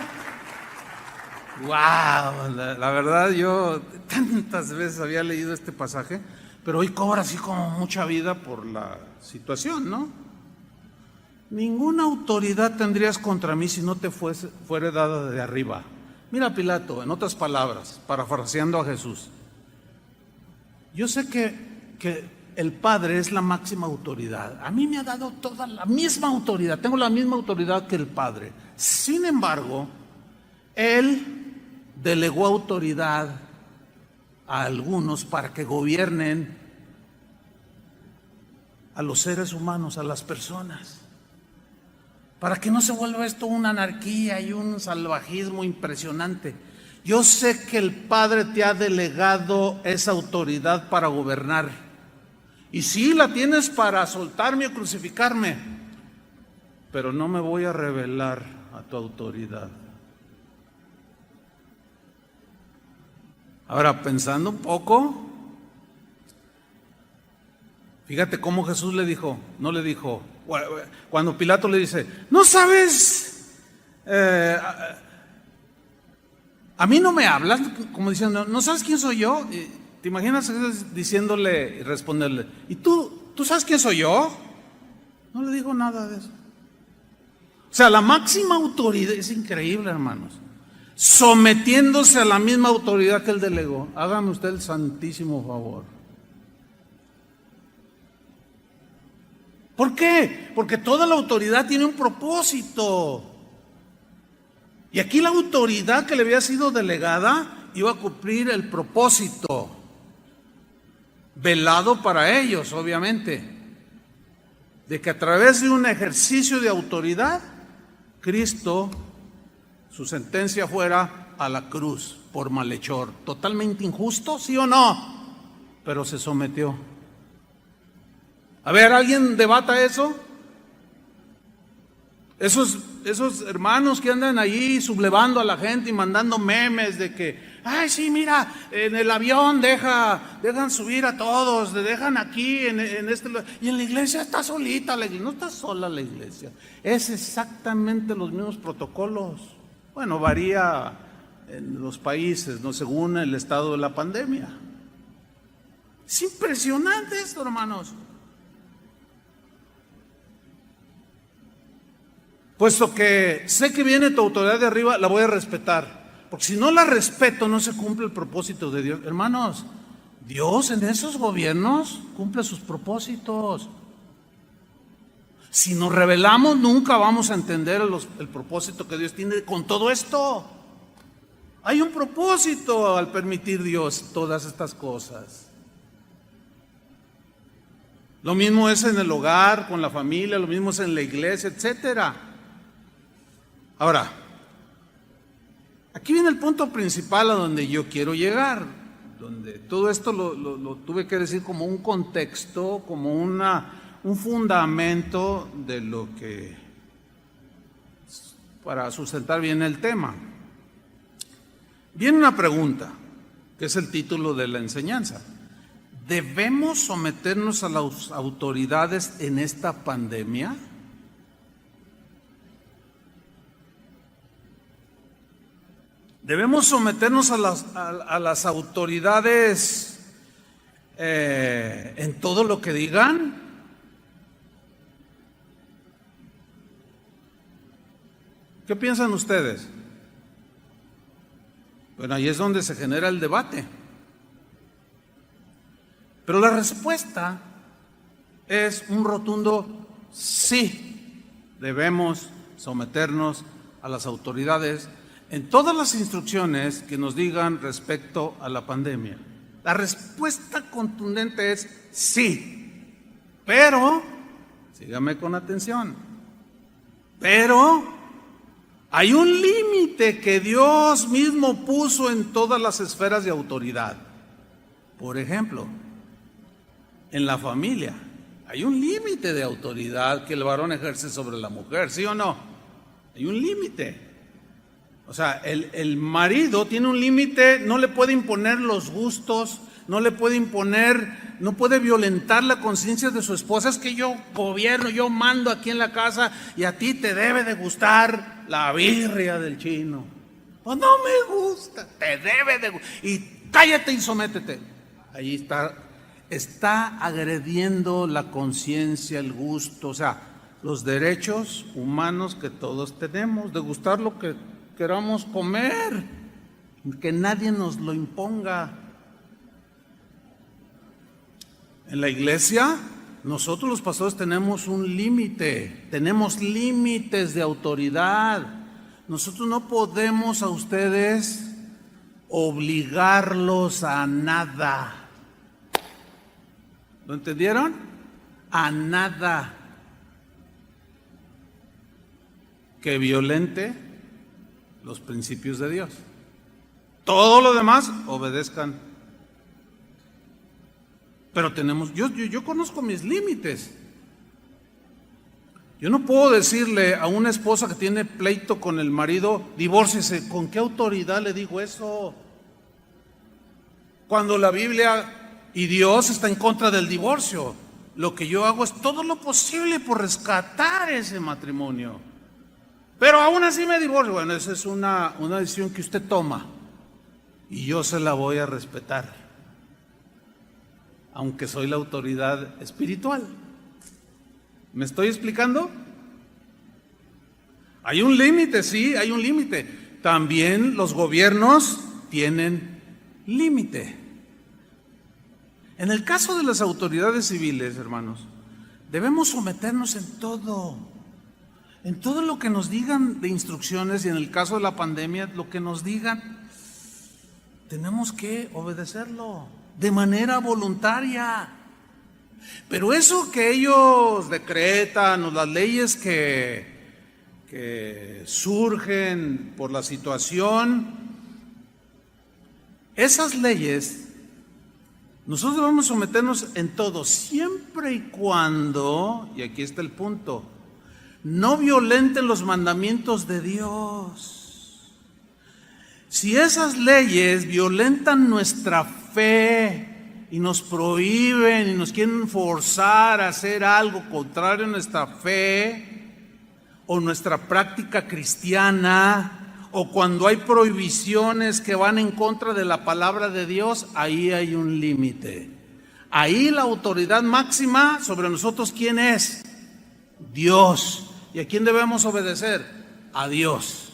wow, la verdad, yo tantas veces había leído este pasaje, pero hoy cobra así como mucha vida por la situación, ¿no? Ninguna autoridad tendrías contra mí si no te fuera dada de arriba. Mira, Pilato, en otras palabras, parafraseando a Jesús: yo sé que el Padre es la máxima autoridad. A mí me ha dado toda la misma autoridad, tengo la misma autoridad que el Padre. Sin embargo, Él delegó autoridad a algunos para que gobiernen a los seres humanos, a las personas, para que no se vuelva esto una anarquía y un salvajismo impresionante. Yo sé que el Padre te ha delegado esa autoridad para gobernar, y sí la tienes para soltarme o crucificarme, pero no me voy a rebelar a tu autoridad. Ahora, pensando un poco, fíjate cómo Jesús le dijo, no le dijo, cuando Pilato le dice: ¿no sabes A mí no me hablas, como diciendo, ¿no sabes quién soy yo? ¿Te imaginas diciéndole y responderle, ¿y tú sabes quién soy yo? No le dijo nada de eso. O sea, la máxima autoridad, es increíble, hermanos, sometiéndose a la misma autoridad que él delegó. Hágame usted el santísimo favor. ¿Por qué? Porque toda la autoridad tiene un propósito. Y aquí la autoridad que le había sido delegada iba a cumplir el propósito, velado para ellos, obviamente, de que a través de un ejercicio de autoridad, Cristo, su sentencia fuera a la cruz por malhechor. Totalmente injusto, ¿sí o no? Pero se sometió. A ver, ¿alguien debata eso? Esos hermanos que andan ahí sublevando a la gente y mandando memes de que, ay, sí, mira, en el avión dejan subir a todos, dejan aquí, y en la iglesia está solita la iglesia. No está sola la iglesia, es exactamente los mismos protocolos. Bueno, varía en los países, ¿no?, según el estado de la pandemia. Es impresionante esto, hermanos. Puesto que sé que viene tu autoridad de arriba, la voy a respetar. Porque si no la respeto, no se cumple el propósito de Dios. Hermanos, Dios en esos gobiernos cumple sus propósitos. Si nos rebelamos, nunca vamos a entender el propósito que Dios tiene con todo esto. Hay un propósito al permitir Dios todas estas cosas. Lo mismo es en el hogar, con la familia, lo mismo es en la iglesia, etcétera. Ahora, aquí viene el punto principal a donde yo quiero llegar, donde todo esto lo tuve que decir como un contexto, como un fundamento de lo que, para sustentar bien el tema. Viene una pregunta, que es el título de la enseñanza. ¿Debemos someternos a las autoridades en esta pandemia? ¿Debemos someternos a las autoridades en todo lo que digan? ¿Qué piensan ustedes? Bueno, ahí es donde se genera el debate. Pero la respuesta es un rotundo sí. Debemos someternos a las autoridades en todas las instrucciones que nos digan respecto a la pandemia. La respuesta contundente es sí, pero, sígame con atención, pero hay un límite que Dios mismo puso en todas las esferas de autoridad. Por ejemplo, en la familia hay un límite de autoridad que el varón ejerce sobre la mujer, ¿sí o no? Hay un límite. O sea, el marido tiene un límite, no le puede imponer los gustos, no le puede imponer, no puede violentar la conciencia de su esposa. Es que yo gobierno, yo mando aquí en la casa y a ti te debe de gustar la birria del chino. Pues no me gusta, te debe de gustar. Y cállate y sométete. Ahí está agrediendo la conciencia, el gusto, o sea, los derechos humanos que todos tenemos de gustar lo que queramos comer, que nadie nos lo imponga. En la iglesia, nosotros los pastores tenemos un límite, tenemos límites de autoridad. Nosotros no podemos a ustedes obligarlos a nada. ¿Lo entendieron? A nada que violente los principios de Dios. Todo lo demás, obedezcan. Pero yo conozco mis límites. Yo no puedo decirle a una esposa que tiene pleito con el marido, divórciese. ¿Con qué autoridad le digo eso? Cuando la Biblia y Dios está en contra del divorcio, lo que yo hago es todo lo posible por rescatar ese matrimonio. Pero aún así me divorcio. Bueno, esa es una decisión que usted toma. y yo se la voy a respetar, aunque soy la autoridad espiritual. ¿Me estoy explicando? Hay un límite, sí, hay un límite. También los gobiernos tienen límite. En el caso de las autoridades civiles, hermanos, debemos someternos en todo lo que nos digan de instrucciones, y en el caso de la pandemia, lo que nos digan, tenemos que obedecerlo de manera voluntaria. Pero eso que ellos decretan, o las leyes que surgen por la situación, esas leyes, nosotros debemos someternos en todo, siempre y cuando, y aquí está el punto, no violenten los mandamientos de Dios. Si esas leyes violentan nuestra fe y nos prohíben y nos quieren forzar a hacer algo contrario a nuestra fe o nuestra práctica cristiana, o cuando hay prohibiciones que van en contra de la palabra de Dios, ahí hay un límite. Ahí la autoridad máxima sobre nosotros, ¿quién es? Dios. ¿Y a quién debemos obedecer? A Dios.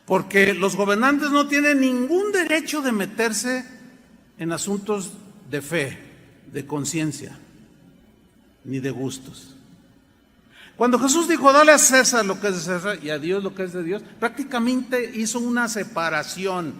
Porque los gobernantes no tienen ningún derecho de meterse en asuntos de fe, de conciencia, ni de gustos. Cuando Jesús dijo, dale a César lo que es de César y a Dios lo que es de Dios, prácticamente hizo una separación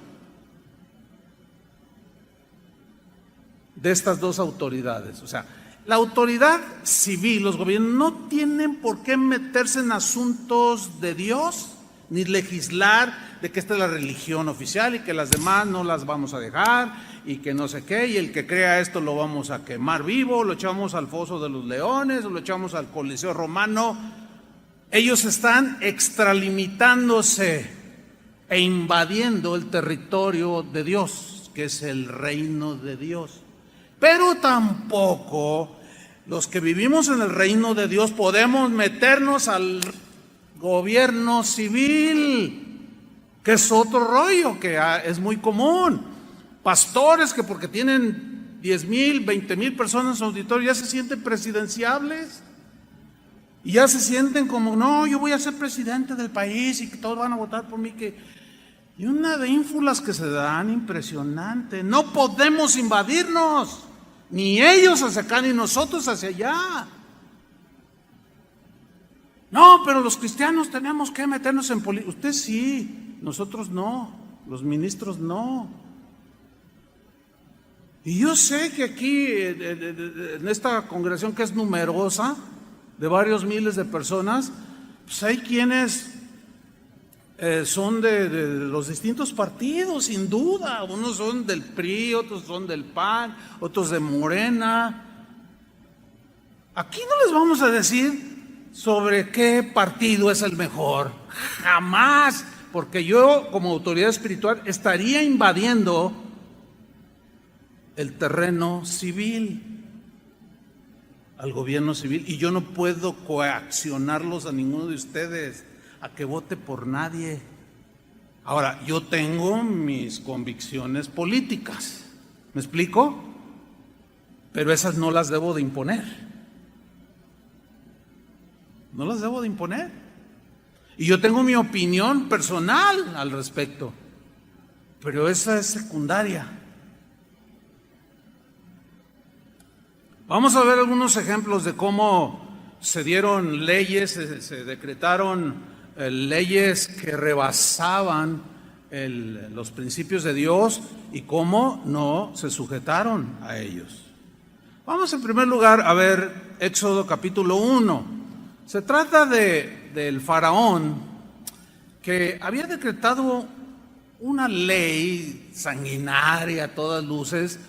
de estas dos autoridades. O sea, la autoridad civil, los gobiernos, no tienen por qué meterse en asuntos de Dios, ni legislar de que esta es la religión oficial y que las demás no las vamos a dejar y que no sé qué, y el que crea esto lo vamos a quemar vivo, lo echamos al foso de los leones, o lo echamos al Coliseo Romano. Ellos están extralimitándose e invadiendo el territorio de Dios, que es el reino de Dios. Pero tampoco los que vivimos en el reino de Dios podemos meternos al gobierno civil, que es otro rollo que es muy común. Pastores que porque tienen 10,000, 20,000 personas en su auditorio ya se sienten presidenciables y ya se sienten como, no, yo voy a ser presidente del país y que todos van a votar por mí, y una de ínfulas que se dan impresionante. No podemos invadirnos, ni ellos hacia acá ni nosotros hacia allá. No, pero los cristianos tenemos que meternos en política. Usted sí, nosotros no, los ministros no. Y yo sé que aquí, en esta congregación que es numerosa, de varios miles de personas, pues hay quienes son de los distintos partidos, sin duda. Unos son del PRI, otros son del PAN, otros de Morena. Aquí no les vamos a decir sobre qué partido es el mejor, jamás, porque yo como autoridad espiritual estaría invadiendo el terreno civil, al gobierno civil, y yo no puedo coaccionarlos a ninguno de ustedes a que vote por nadie. Ahora, yo tengo mis convicciones políticas, ¿me explico? Pero esas no las debo de imponer. No las debo de imponer. Y yo tengo mi opinión personal al respecto, pero esa es secundaria. Vamos a ver algunos ejemplos de cómo se dieron leyes, se decretaron leyes que rebasaban los principios de Dios y cómo no se sujetaron a ellos. Vamos en primer lugar a ver Éxodo capítulo 1. Se trata del faraón que había decretado una ley sanguinaria a todas luces,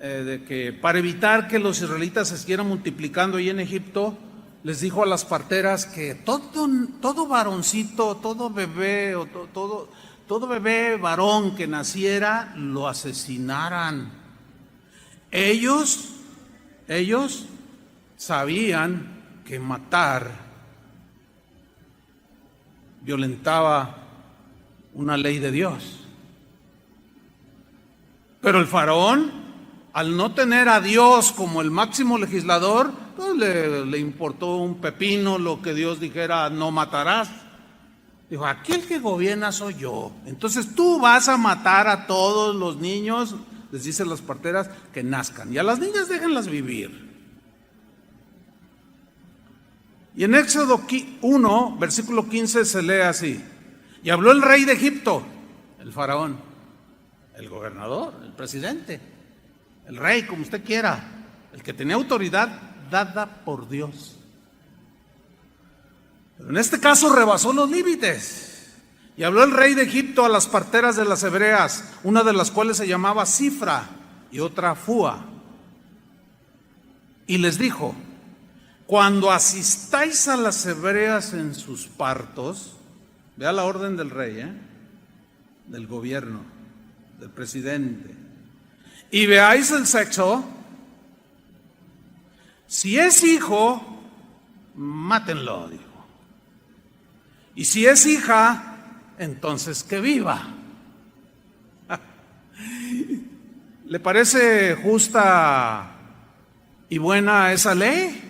de que para evitar que los israelitas se siguieran multiplicando ahí en Egipto, les dijo a las parteras que todo varoncito, todo bebé o todo bebé varón que naciera lo asesinaran. Ellos sabían que matar violentaba una ley de Dios. Pero el faraón, al no tener a Dios como el máximo legislador, pues le importó un pepino lo que Dios dijera: no matarás. Dijo: aquí el que gobierna soy yo. Entonces tú vas a matar a todos los niños, les dicen las parteras, que nazcan. Y a las niñas déjenlas vivir. Y en Éxodo 1, versículo 15 se lee así: y habló el rey de Egipto, el faraón, el gobernador, el presidente, el rey, como usted quiera, el que tenía autoridad dada por Dios. Pero en este caso rebasó los límites. Y habló el rey de Egipto a las parteras de las hebreas, una de las cuales se llamaba Cifra y otra Fúa. Y les dijo: cuando asistáis a las hebreas en sus partos, vea la orden del rey, del gobierno, del presidente, y veáis el sexo, si es hijo, mátenlo, dijo. Y si es hija, entonces que viva. ¿Le parece justa y buena esa ley?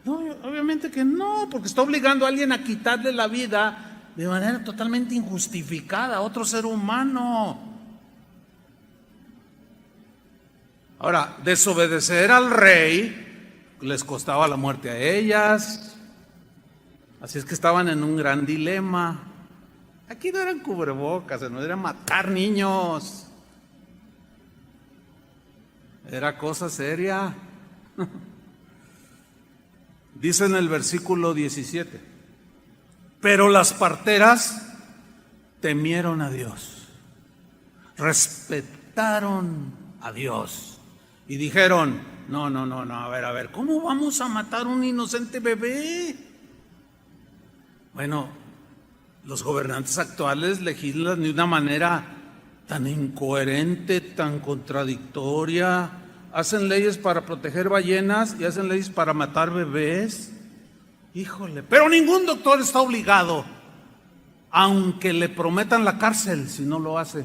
No, obviamente que no, porque está obligando a alguien a quitarle la vida de manera totalmente injustificada a otro ser humano. Ahora, desobedecer al rey les costaba la muerte a ellas. Así es que estaban en un gran dilema. Aquí no eran cubrebocas, no era matar niños. Era cosa seria. Dice en el versículo 17: pero las parteras temieron a Dios, respetaron a Dios y dijeron: no, a ver, ¿cómo vamos a matar un inocente bebé? Bueno, los gobernantes actuales legislan de una manera tan incoherente, tan contradictoria. Hacen leyes para proteger ballenas y hacen leyes para matar bebés. Híjole, pero ningún doctor está obligado, aunque le prometan la cárcel si no lo hace.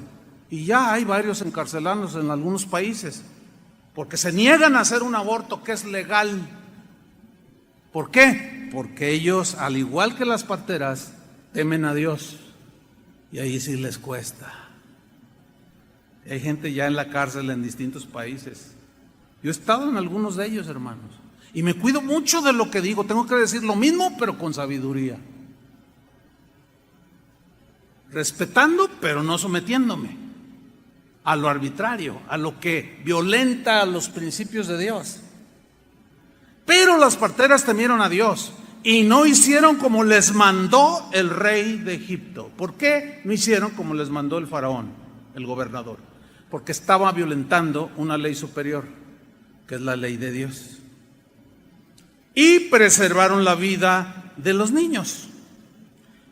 Y ya hay varios encarcelados en algunos países, porque se niegan a hacer un aborto que es legal. ¿Por qué? Porque ellos, al igual que las parteras, temen a Dios. Y ahí sí les cuesta. Hay gente ya en la cárcel en distintos países. Yo he estado en algunos de ellos, hermanos, y me cuido mucho de lo que digo. Tengo que decir lo mismo, pero con sabiduría. Respetando, pero no sometiéndome a lo arbitrario, a lo que violenta los principios de Dios. Pero las parteras temieron a Dios y no hicieron como les mandó el rey de Egipto. ¿Por qué no hicieron como les mandó el faraón, el gobernador? Porque estaba violentando una ley superior, que es la ley de Dios. Y preservaron la vida de los niños.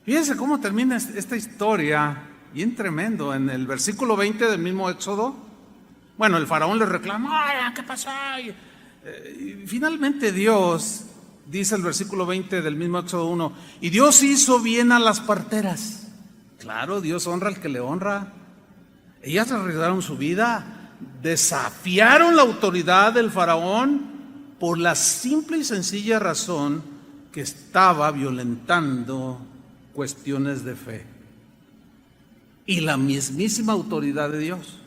Fíjense cómo termina esta historia, bien tremendo. En el versículo 20 del mismo Éxodo, bueno, el faraón le reclama: ¿qué pasó? Y finalmente Dios, dice el versículo 20 del mismo Éxodo 1, y Dios hizo bien a las parteras. Claro, Dios honra al que le honra. Ellas arriesgaron su vida, desafiaron la autoridad del faraón por la simple y sencilla razón que estaba violentando cuestiones de fe y la mismísima autoridad de Dios.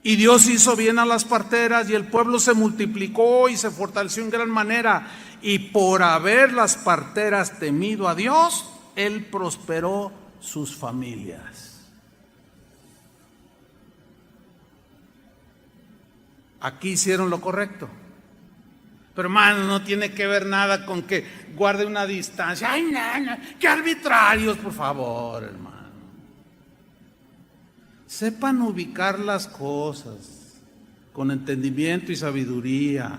Y Dios hizo bien a las parteras y el pueblo se multiplicó y se fortaleció en gran manera. Y por haber las parteras temido a Dios, Él prosperó sus familias. Aquí hicieron lo correcto. Pero hermano, no tiene que ver nada con que guarde una distancia. Ay, no, qué arbitrarios, por favor, hermano. Sepan ubicar las cosas con entendimiento y sabiduría.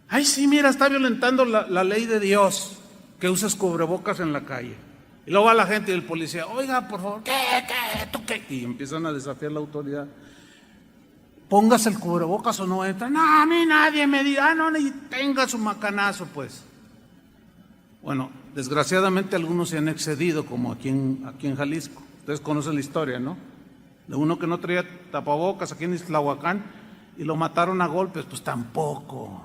Ay, sí, mira, está violentando la ley de Dios, que uses cubrebocas en la calle. Y luego va la gente y el policía: oiga, por favor, ¿qué? ¿Tú qué? Y empiezan a desafiar la autoridad. Póngase el cubrebocas o no entra. No, a mí nadie me diga, no, ni tenga su macanazo, pues. Bueno, desgraciadamente algunos se han excedido, como aquí en Jalisco. Ustedes conocen la historia, ¿no? de uno que no traía tapabocas aquí en Islahuacán y lo mataron a golpes, pues tampoco.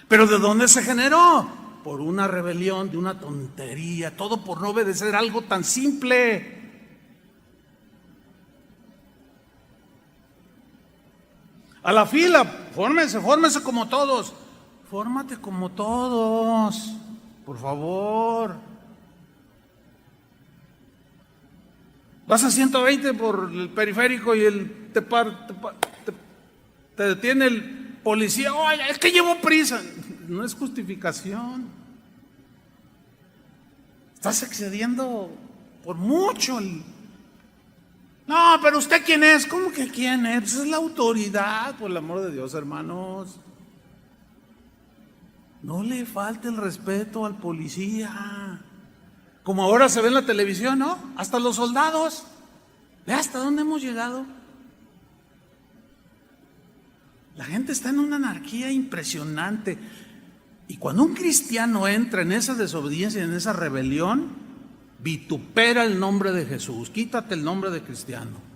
¿Pero de dónde se generó? Por una rebelión, de una tontería, todo por no obedecer algo tan simple. A la fila, fórmese como todos. Fórmate como todos, por favor. Vas a 120 por el periférico y te detiene el policía. Oye, es que llevo prisa. No es justificación. Estás excediendo por mucho. No, pero ¿usted quién es? ¿Cómo que quién es? Pues es la autoridad, por el amor de Dios, hermanos. No le falte el respeto al policía. Como ahora se ve en la televisión, ¿no? Hasta los soldados. Ve hasta dónde hemos llegado. La gente está en una anarquía impresionante. Y cuando un cristiano entra en esa desobediencia, en esa rebelión, vitupera el nombre de Jesús. Quítate el nombre de cristiano.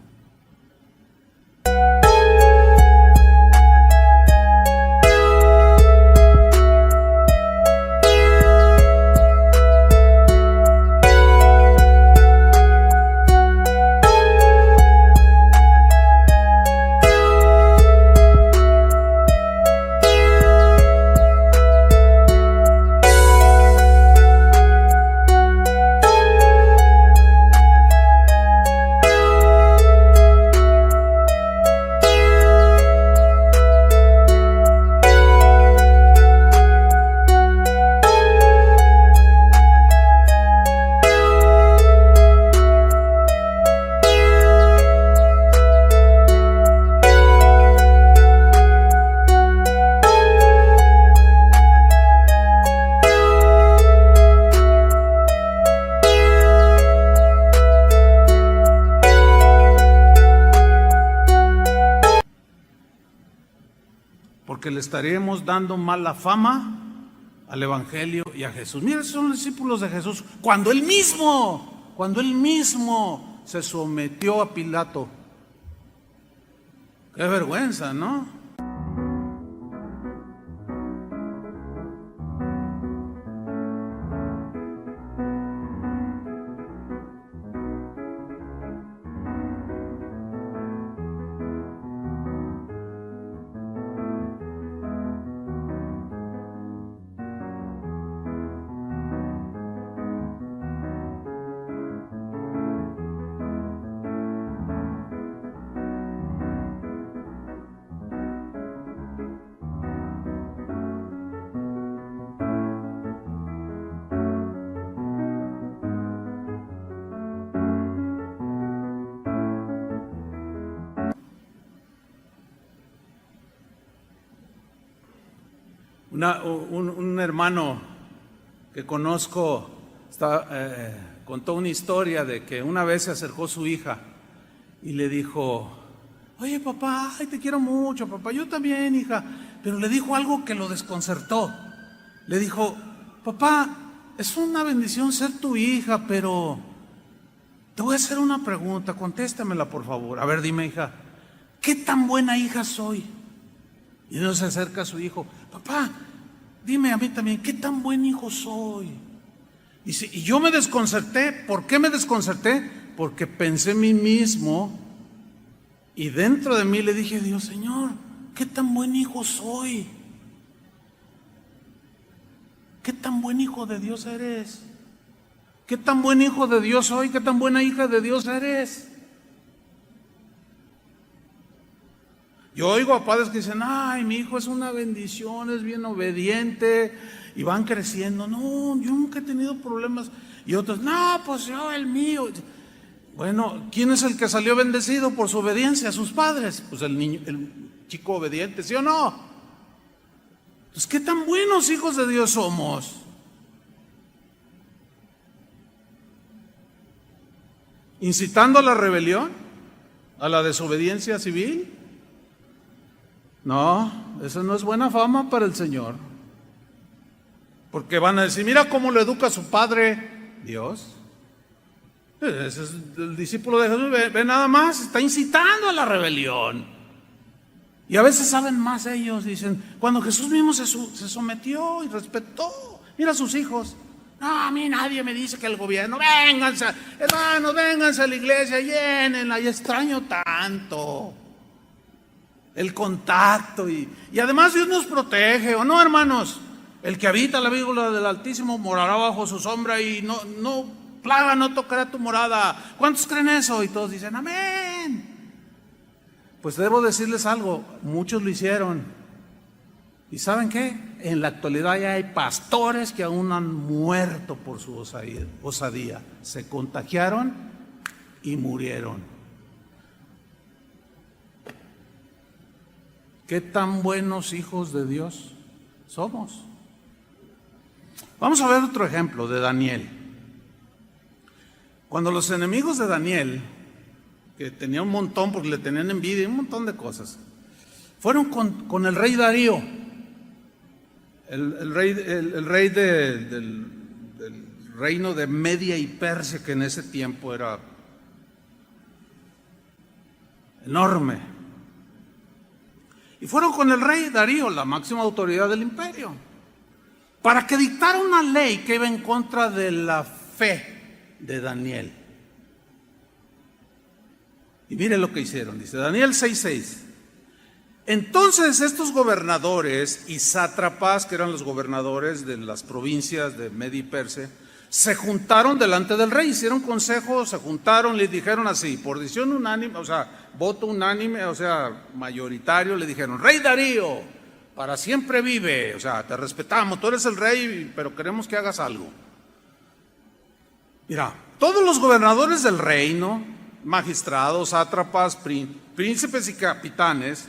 Porque le estaríamos dando mala fama al Evangelio y a Jesús. Mira, esos son los discípulos de Jesús. Cuando él mismo se sometió a Pilato. Qué vergüenza, ¿no? Un hermano que conozco contó una historia de que una vez se acercó su hija y le dijo: oye papá, ay, te quiero mucho papá, yo también hija, pero le dijo algo que lo desconcertó. Le dijo: papá, es una bendición ser tu hija, pero te voy a hacer una pregunta, contéstamela por favor. A ver, dime hija, ¿qué tan buena hija soy? Y entonces se acerca a su hijo: papá, dime a mí también, ¿qué tan buen hijo soy? Y yo me desconcerté. ¿Por qué me desconcerté? Porque pensé en mí mismo y dentro de mí le dije: Dios, Señor, ¿qué tan buen hijo soy? ¿Qué tan buen hijo de Dios eres? ¿Qué tan buen hijo de Dios soy? ¿Qué tan buena hija de Dios eres? Yo oigo a padres que dicen: ay, mi hijo es una bendición, es bien obediente y van creciendo. No, yo nunca he tenido problemas. Y otros: no, pues yo, el mío. Bueno, ¿quién es el que salió bendecido por su obediencia a sus padres? Pues el niño, el chico obediente, ¿sí o no? Pues qué tan buenos hijos de Dios somos. ¿Incitando a la rebelión? ¿A la desobediencia civil? No, eso no es buena fama para el Señor. Porque van a decir: mira cómo lo educa su padre, Dios. Ese es el discípulo de Jesús, ve nada más, está incitando a la rebelión. Y a veces saben más ellos, dicen, cuando Jesús mismo se sometió y respetó. Mira a sus hijos. No, a mí nadie me dice que el gobierno, vénganse, hermanos, vénganse a la iglesia, llénenla, y extraño tanto el contacto. Y además Dios nos protege, ¿o no, hermanos? El que habita la víbora del Altísimo morará bajo su sombra y no plaga no tocará tu morada. ¿Cuántos creen eso? Y todos dicen, amén. Pues debo decirles algo, muchos lo hicieron. ¿Y saben qué? En la actualidad ya hay pastores que aún han muerto por su osadía. Se contagiaron y murieron. ¿Qué tan buenos hijos de Dios somos? Vamos a ver otro ejemplo de Daniel. Cuando los enemigos de Daniel, que tenía un montón porque le tenían envidia y un montón de cosas, fueron con el rey Darío, el rey del reino de Media y Persia, que en ese tiempo era enorme. Y fueron con el rey Darío, la máxima autoridad del imperio, para que dictara una ley que iba en contra de la fe de Daniel. Y mire lo que hicieron, dice Daniel 6:6. Entonces estos gobernadores y sátrapas, que eran los gobernadores de las provincias de Media y Persia, se juntaron delante del rey, hicieron consejo, se juntaron, le dijeron así, por decisión unánime, o sea, voto unánime, o sea, mayoritario, le dijeron, rey Darío, para siempre vive, o sea, te respetamos, tú eres el rey, pero queremos que hagas algo. Mira, todos los gobernadores del reino, magistrados, sátrapas, príncipes y capitanes,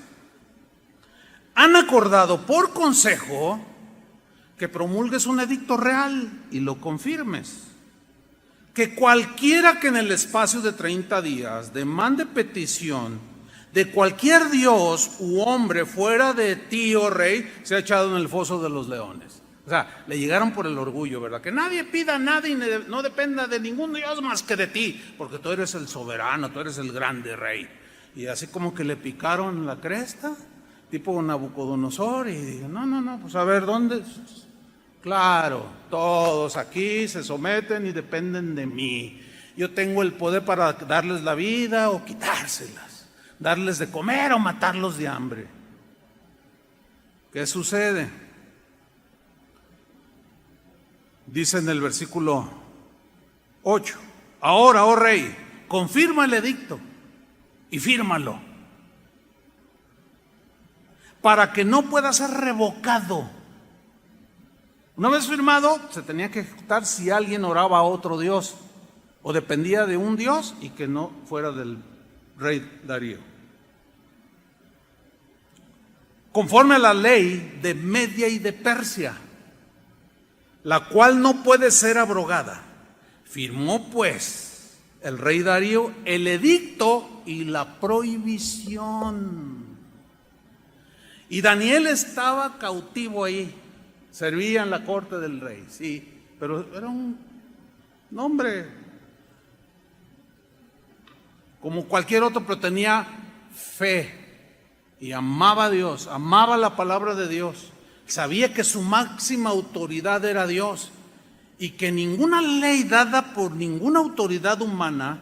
han acordado por consejo que promulgues un edicto real y lo confirmes. Que cualquiera que en el espacio de 30 días demande petición de cualquier dios u hombre fuera de ti, oh rey, sea echado en el foso de los leones. O sea, le llegaron por el orgullo, ¿verdad? Que nadie pida nada y no dependa de ningún dios más que de ti, porque tú eres el soberano, tú eres el grande rey. Y así como que le picaron la cresta, tipo Nabucodonosor, y dijo, no, pues a ver, ¿dónde? Claro, todos aquí se someten y dependen de mí. Yo tengo el poder para darles la vida o quitárselas, darles de comer o matarlos de hambre. ¿Qué sucede? Dice en el versículo 8, ahora, oh rey, confirma el edicto y fírmalo, para que no pueda ser revocado. Una vez firmado, se tenía que ejecutar si alguien oraba a otro dios o dependía de un dios y que no fuera del rey Darío. Conforme a la ley de Media y de Persia, la cual no puede ser abrogada, firmó pues el rey Darío el edicto y la prohibición. Y Daniel estaba cautivo ahí, servía en la corte del rey, sí, pero era un hombre como cualquier otro, pero tenía fe y amaba a Dios, amaba la palabra de Dios. Sabía que su máxima autoridad era Dios y que ninguna ley dada por ninguna autoridad humana,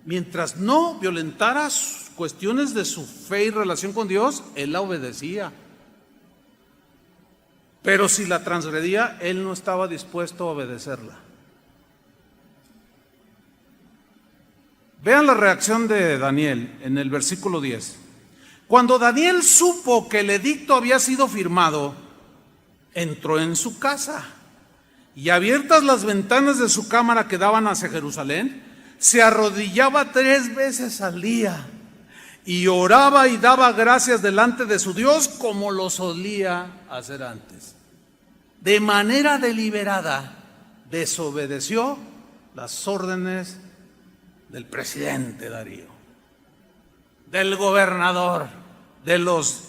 mientras no violentara cuestiones de su fe y relación con Dios, él la obedecía. Pero si la transgredía, él no estaba dispuesto a obedecerla. Vean la reacción de Daniel en el versículo 10. Cuando Daniel supo que el edicto había sido firmado, entró en su casa y, abiertas las ventanas de su cámara que daban hacia Jerusalén, se arrodillaba 3 veces al día y oraba y daba gracias delante de su Dios como lo solía hacer antes. De manera deliberada desobedeció las órdenes del presidente Darío, del gobernador, de los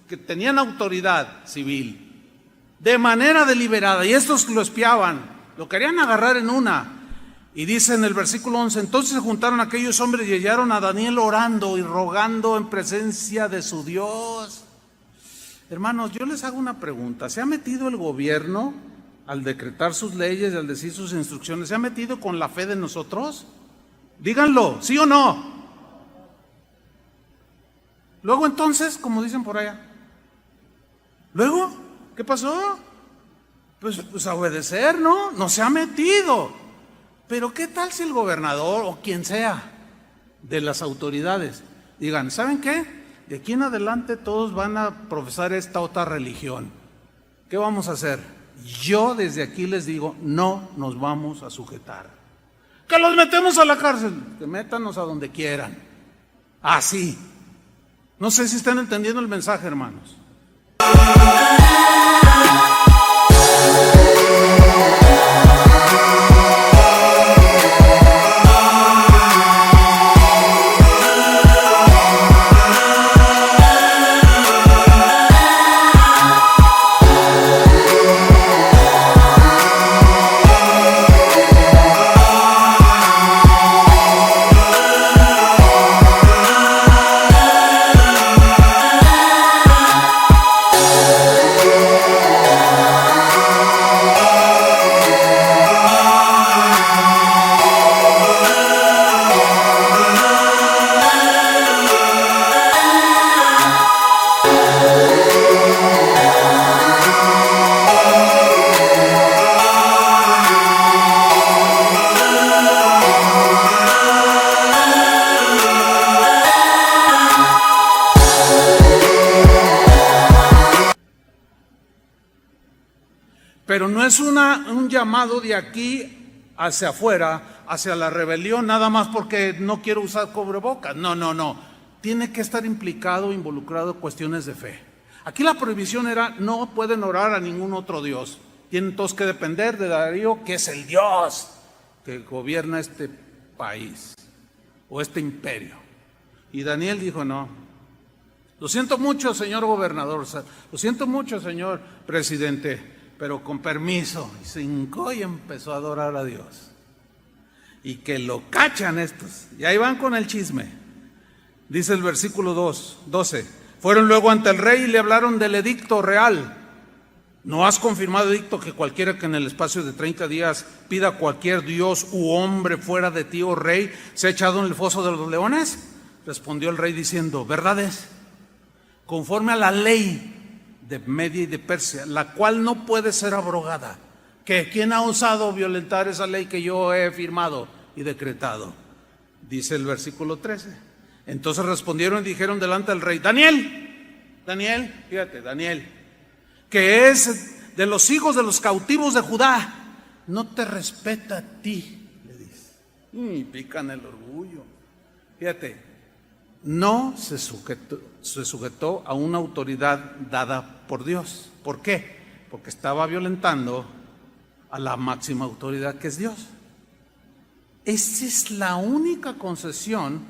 que tenían autoridad civil, de manera deliberada. Y estos lo espiaban, lo querían agarrar en una. Y dice en el versículo 11, entonces se juntaron aquellos hombres y hallaron a Daniel orando y rogando en presencia de su Dios. Hermanos, yo les hago una pregunta. ¿Se ha metido el gobierno al decretar sus leyes y al decir sus instrucciones? ¿Se ha metido con la fe de nosotros? Díganlo, ¿sí o no? Luego entonces, como dicen por allá, luego, ¿qué pasó? Pues a obedecer, ¿no? No se ha metido. Pero ¿qué tal si el gobernador o quien sea de las autoridades digan, ¿saben qué? De aquí en adelante todos van a profesar esta otra religión. ¿Qué vamos a hacer? Yo desde aquí les digo, no nos vamos a sujetar. Que los metemos a la cárcel, que métanos a donde quieran. Así. No sé si están entendiendo el mensaje, hermanos. Pero no es un llamado de aquí hacia afuera, hacia la rebelión, nada más porque no quiero usar cubrebocas. No. Tiene que estar implicado, involucrado en cuestiones de fe. Aquí la prohibición era, no pueden orar a ningún otro Dios. Tienen todos que depender de Darío, que es el Dios que gobierna este país o este imperio. Y Daniel dijo, no. Lo siento mucho, señor gobernador. Lo siento mucho, señor presidente. Pero con permiso, y se hincó y empezó a adorar a Dios. Y que lo cachan estos. Y ahí van con el chisme. Dice el versículo 12. Fueron luego ante el rey y le hablaron del edicto real. ¿No has confirmado edicto que cualquiera que en el espacio de 30 días pida a cualquier dios u hombre fuera de ti, oh rey, sea echado en el foso de los leones? Respondió el rey diciendo, verdad es, conforme a la ley de Media y de Persia, la cual no puede ser abrogada. ¿Que quién ha osado violentar esa ley que yo he firmado y decretado? Dice el versículo 13. Entonces respondieron y dijeron delante del rey, Daniel, fíjate, Daniel, que es de los hijos de los cautivos de Judá, no te respeta a ti, le dice. Y pican el orgullo. Fíjate. No se sujetó a una autoridad dada por Dios. ¿Por qué? Porque estaba violentando a la máxima autoridad que es Dios. Esa es la única concesión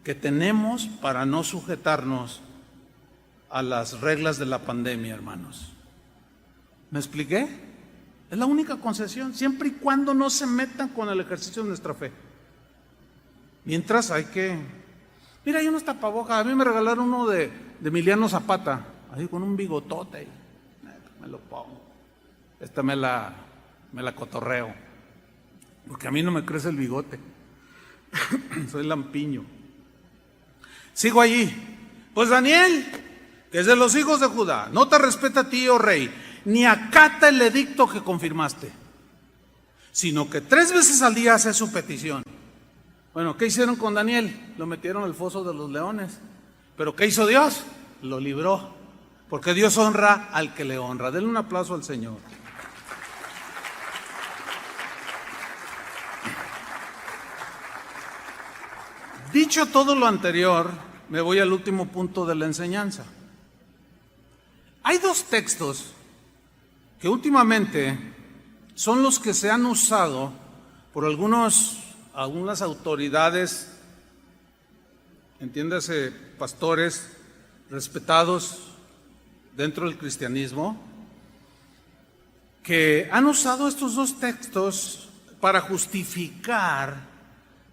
que tenemos para no sujetarnos a las reglas de la pandemia, hermanos. ¿Me expliqué? Es la única concesión, siempre y cuando no se metan con el ejercicio de nuestra fe. Mientras hay que... Mira, hay unos tapabocas. A mí me regalaron uno de Emiliano Zapata, ahí con un bigotote. Me lo pongo. Esta me la cotorreo. Porque a mí no me crece el bigote. Soy lampiño. Sigo allí. Pues Daniel, que es de los hijos de Judá, no te respeta a ti, oh rey, ni acata el edicto que confirmaste, sino que 3 veces al día hace su petición. Bueno, ¿qué hicieron con Daniel? Lo metieron al foso de los leones. ¿Pero qué hizo Dios? Lo libró. Porque Dios honra al que le honra. Denle un aplauso al Señor. Dicho todo lo anterior, me voy al último punto de la enseñanza. Hay 2 textos que últimamente son los que se han usado por algunas autoridades, entiéndase, pastores respetados dentro del cristianismo, que han usado estos 2 textos para justificar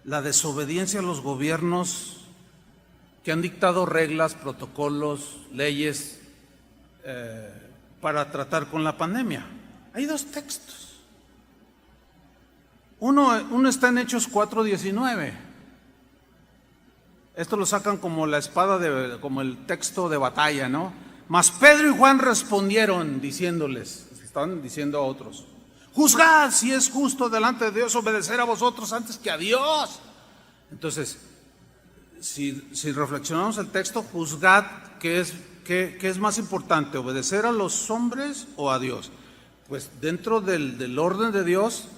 la desobediencia a los gobiernos que han dictado reglas, protocolos, leyes para tratar con la pandemia. Hay dos textos. Uno está en Hechos 4:19. Esto lo sacan como la espada, como el texto de batalla, ¿no? Mas Pedro y Juan respondieron diciéndoles, están diciendo a otros: juzgad si es justo delante de Dios obedecer a vosotros antes que a Dios. Entonces, si reflexionamos el texto, juzgad, ¿qué es más importante? ¿Obedecer a los hombres o a Dios? Pues dentro del orden de Dios,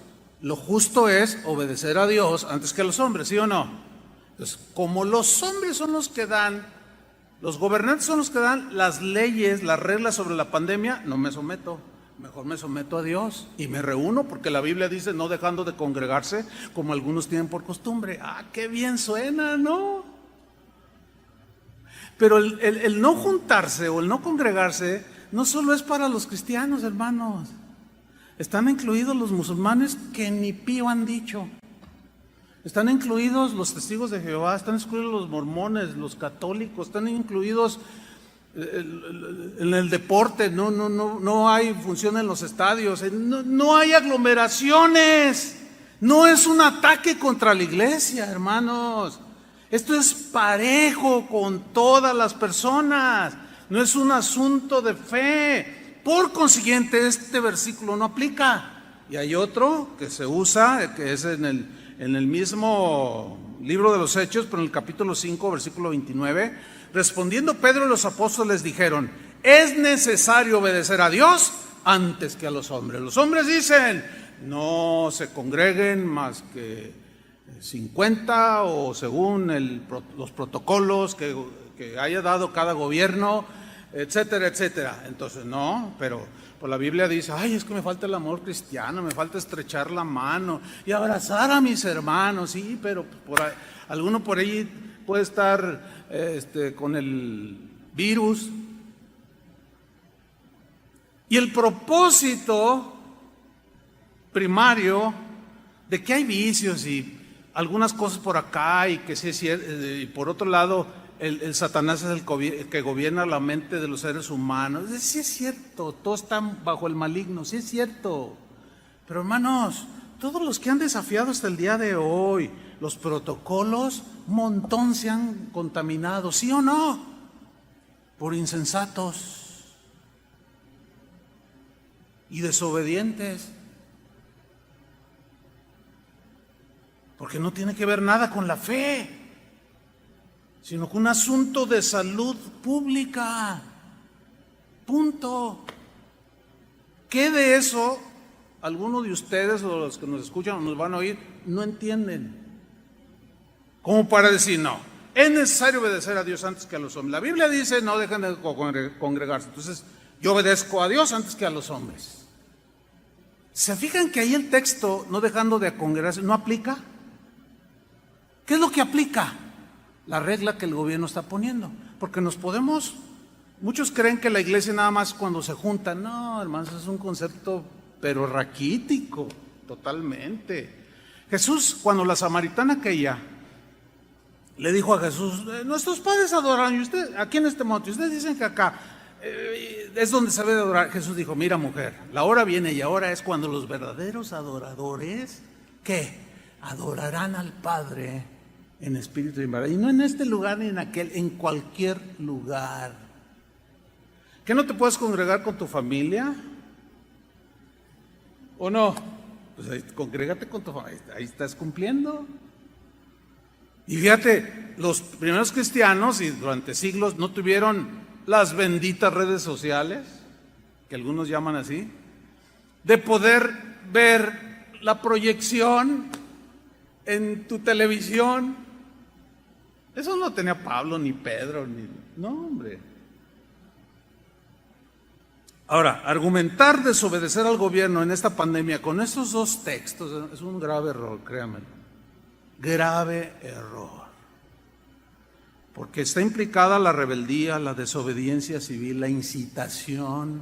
lo justo es obedecer a Dios antes que a los hombres, ¿sí o no? Entonces, como los hombres son los que dan, los gobernantes son los que dan las leyes, las reglas sobre la pandemia, no me someto. Mejor me someto a Dios y me reúno, porque la Biblia dice no dejando de congregarse como algunos tienen por costumbre. Qué bien suena, ¿no? Pero el no juntarse o el no congregarse no solo es para los cristianos, hermanos. Están incluidos los musulmanes que ni pío han dicho. Están incluidos los testigos de Jehová, están incluidos los mormones, los católicos, están incluidos en el deporte. No hay función en los estadios, no hay aglomeraciones. No es un ataque contra la iglesia, hermanos. Esto es parejo con todas las personas, no es un asunto de fe. Por consiguiente, este versículo no aplica. Y hay otro que se usa, que es en el mismo libro de los Hechos, pero en el capítulo 5, versículo 29. Respondiendo Pedro y los apóstoles dijeron: es necesario obedecer a Dios antes que a los hombres. Los hombres dicen: no se congreguen más que 50 o según los protocolos que haya dado cada gobierno, etcétera, etcétera. Entonces no, pero pues la Biblia dice: ay, es que me falta el amor cristiano, me falta estrechar la mano y abrazar a mis hermanos. Sí, pero alguno por ahí puede estar con el virus. Y el propósito primario de que hay vicios y algunas cosas por acá, y que sí es cierto, y por otro lado el Satanás es el que gobierna la mente de los seres humanos. Sí es cierto, todos están bajo el maligno, sí es cierto. Pero hermanos, todos los que han desafiado hasta el día de hoy los protocolos, un montón se han contaminado, ¿sí o no? Por insensatos y desobedientes. Porque no tiene que ver nada con la fe, sino con un asunto de salud pública. Punto. ¿Qué de eso algunos de ustedes o los que nos escuchan o nos van a oír no entienden? Como para decir: no, es necesario obedecer a Dios antes que a los hombres. La Biblia dice: no dejen de congregarse. Entonces yo obedezco a Dios antes que a los hombres. ¿Se fijan que ahí el texto no dejando de congregarse no aplica? ¿Qué es lo que aplica? La regla que el gobierno está poniendo. Porque muchos creen que la iglesia nada más cuando se juntan. No, hermanos, es un concepto pero raquítico, totalmente. Jesús, cuando la samaritana aquella le dijo a Jesús: nuestros padres adoran, y usted, aquí en este monte, ustedes dicen que acá es donde se debe adorar. Jesús dijo: mira, mujer, la hora viene y ahora es cuando los verdaderos adoradores, ¿qué? Adorarán al Padre en espíritu y en verdad. Y no en este lugar ni en aquel, en cualquier lugar. ¿Que no te puedes congregar con tu familia? ¿O no? Pues ahí, congrégate con tu familia, ahí estás cumpliendo. Y fíjate, los primeros cristianos y durante siglos no tuvieron las benditas redes sociales, que algunos llaman así, de poder ver la proyección en tu televisión. Eso no tenía Pablo ni Pedro, no, hombre. Ahora, argumentar desobedecer al gobierno en esta pandemia con estos dos textos es un grave error, créanme. Grave error. Porque está implicada la rebeldía, la desobediencia civil, la incitación.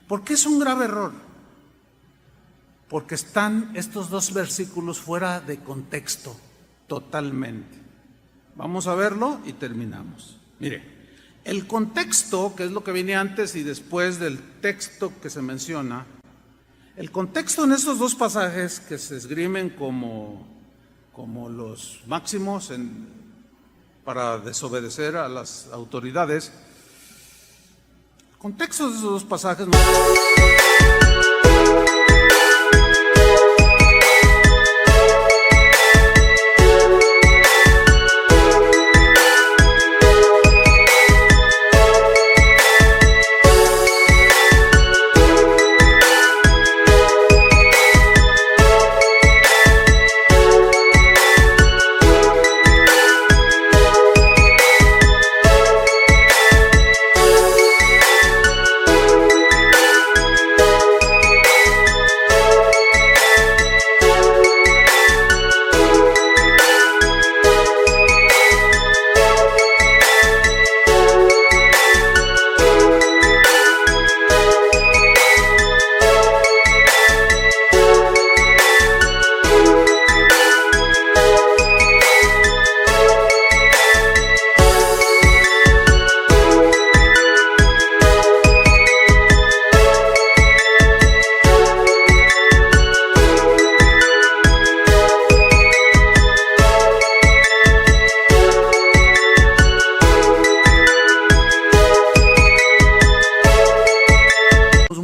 ¿Por qué es un grave error? porque están estos dos versículos fuera de contexto totalmente. Vamos a verlo y terminamos. Mire, el contexto, que es lo que viene antes y después del texto que se menciona, el contexto en estos dos pasajes que se esgrimen como los máximos para desobedecer a las autoridades, el contexto de esos dos pasajes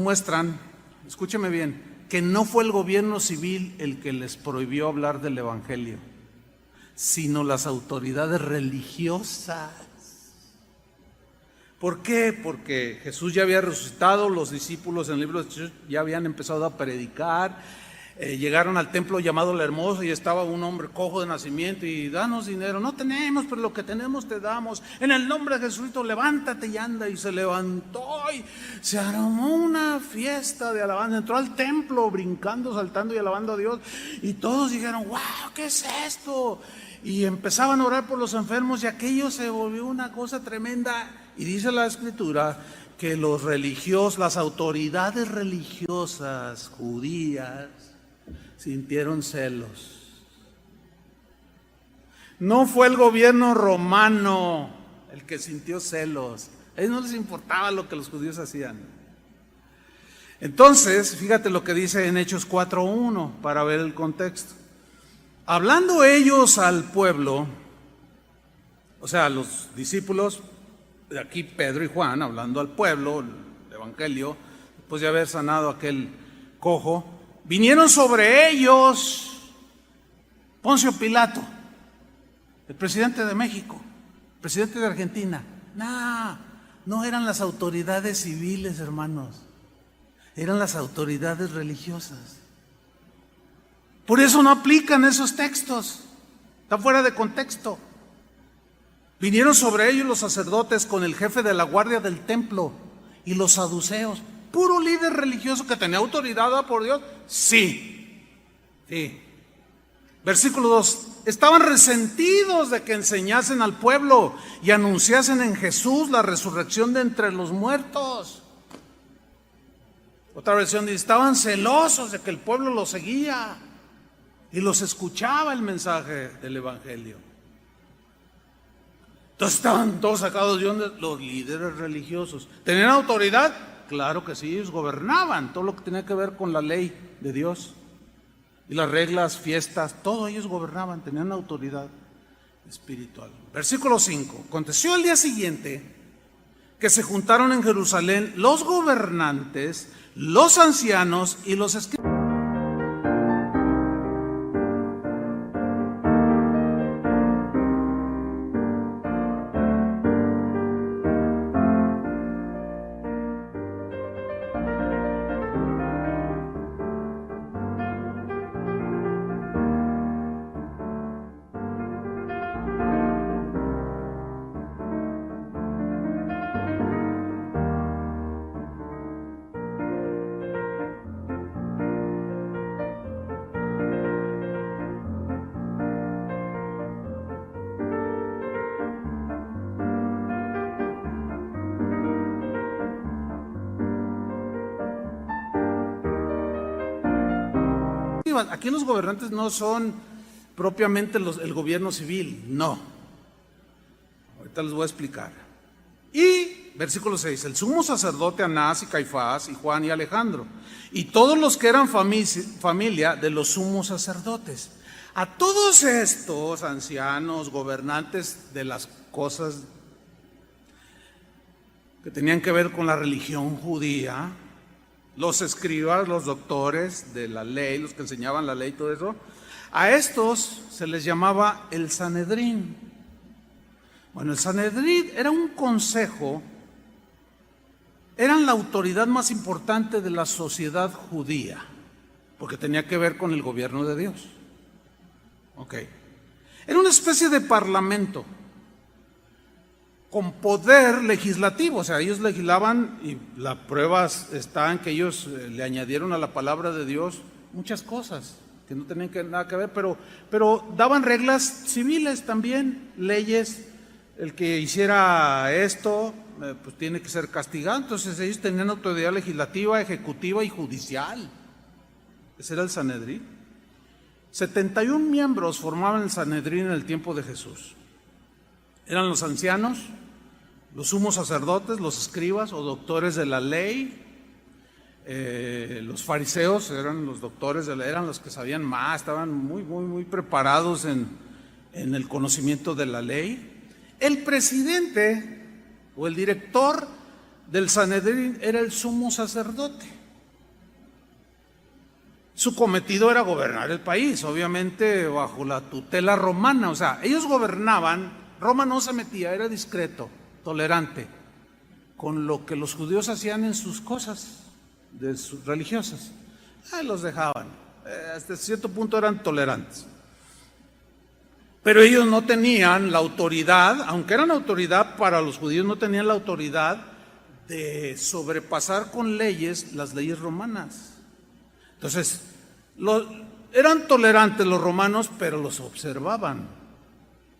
muestran, escúcheme bien, que no fue el gobierno civil el que les prohibió hablar del evangelio, sino las autoridades religiosas. ¿Por qué? Porque Jesús ya había resucitado, los discípulos en el libro de Hechos ya habían empezado a predicar, llegaron al templo llamado La Hermosa y estaba un hombre cojo de nacimiento y danos dinero. No tenemos, pero lo que tenemos te damos. En el nombre de Jesucristo, levántate y anda. Y se levantó y se armó una fiesta de alabanza. Entró al templo brincando, saltando y alabando a Dios. Y todos dijeron, wow, ¿qué es esto? Y empezaban a orar por los enfermos y aquello se volvió una cosa tremenda. Y dice la Escritura que los religiosos, las autoridades religiosas judías, sintieron celos. No fue el gobierno romano el que sintió celos. A ellos no les importaba lo que los judíos hacían. Entonces, fíjate lo que dice en Hechos 4:1 para ver el contexto. Hablando ellos al pueblo, o sea, los discípulos, de aquí Pedro y Juan, hablando al pueblo, el evangelio, después de haber sanado a aquel cojo, vinieron sobre ellos Poncio Pilato, el presidente de México, el presidente de Argentina. No eran las autoridades civiles, hermanos, eran las autoridades religiosas. Por eso no aplican esos textos, está fuera de contexto. Vinieron sobre ellos los sacerdotes con el jefe de la guardia del templo y los saduceos. Puro líder religioso que tenía autoridad dada por Dios. Sí. Versículo 2. Estaban resentidos de que enseñasen al pueblo y anunciasen en Jesús la resurrección de entre los muertos. Otra versión dice, estaban celosos de que el pueblo los seguía y los escuchaba el mensaje del evangelio. Entonces estaban todos sacados de onda los líderes religiosos. ¿Tenían autoridad? Claro que sí, ellos gobernaban todo lo que tenía que ver con la ley de Dios y las reglas, fiestas, todo ellos gobernaban, tenían autoridad espiritual. Versículo 5. Aconteció el día siguiente que se juntaron en Jerusalén los gobernantes, los ancianos y los escribas. escribas. Aquí los gobernantes no son propiamente el gobierno civil, no. Ahorita les voy a explicar. Y, versículo 6, el sumo sacerdote Anás y Caifás y Juan y Alejandro, y todos los que eran familia de los sumos sacerdotes. A todos estos ancianos, gobernantes de las cosas que tenían que ver con la religión judía, los escribas, los doctores de la ley, los que enseñaban la ley y todo eso, a estos se les llamaba el Sanedrín. Bueno, el Sanedrín era un consejo, eran la autoridad más importante de la sociedad judía, porque tenía que ver con el gobierno de Dios. Ok. Era una especie de parlamento con poder legislativo, o sea, ellos legislaban y la prueba está en que ellos le añadieron a la palabra de Dios muchas cosas que no tenían nada que ver, pero daban reglas civiles también, leyes. El que hiciera esto, pues tiene que ser castigado. Entonces ellos tenían autoridad legislativa, ejecutiva y judicial. Ese era el Sanedrín. 71 miembros formaban el Sanedrín en el tiempo de Jesús. Eran los ancianos, los sumos sacerdotes, los escribas o doctores de la ley. Los fariseos eran los doctores de la ley, eran los que sabían más, estaban muy preparados en el conocimiento de la ley. El presidente o el director del Sanedrín era el sumo sacerdote. Su cometido era gobernar el país, obviamente bajo la tutela romana. O sea, ellos gobernaban, Roma no se metía, era discreto, tolerante, con lo que los judíos hacían en sus cosas religiosas. Los dejaban, hasta cierto punto eran tolerantes. Pero ellos no tenían la autoridad, aunque eran autoridad para los judíos, no tenían la autoridad de sobrepasar con leyes las leyes romanas. Entonces, eran tolerantes los romanos, pero los observaban,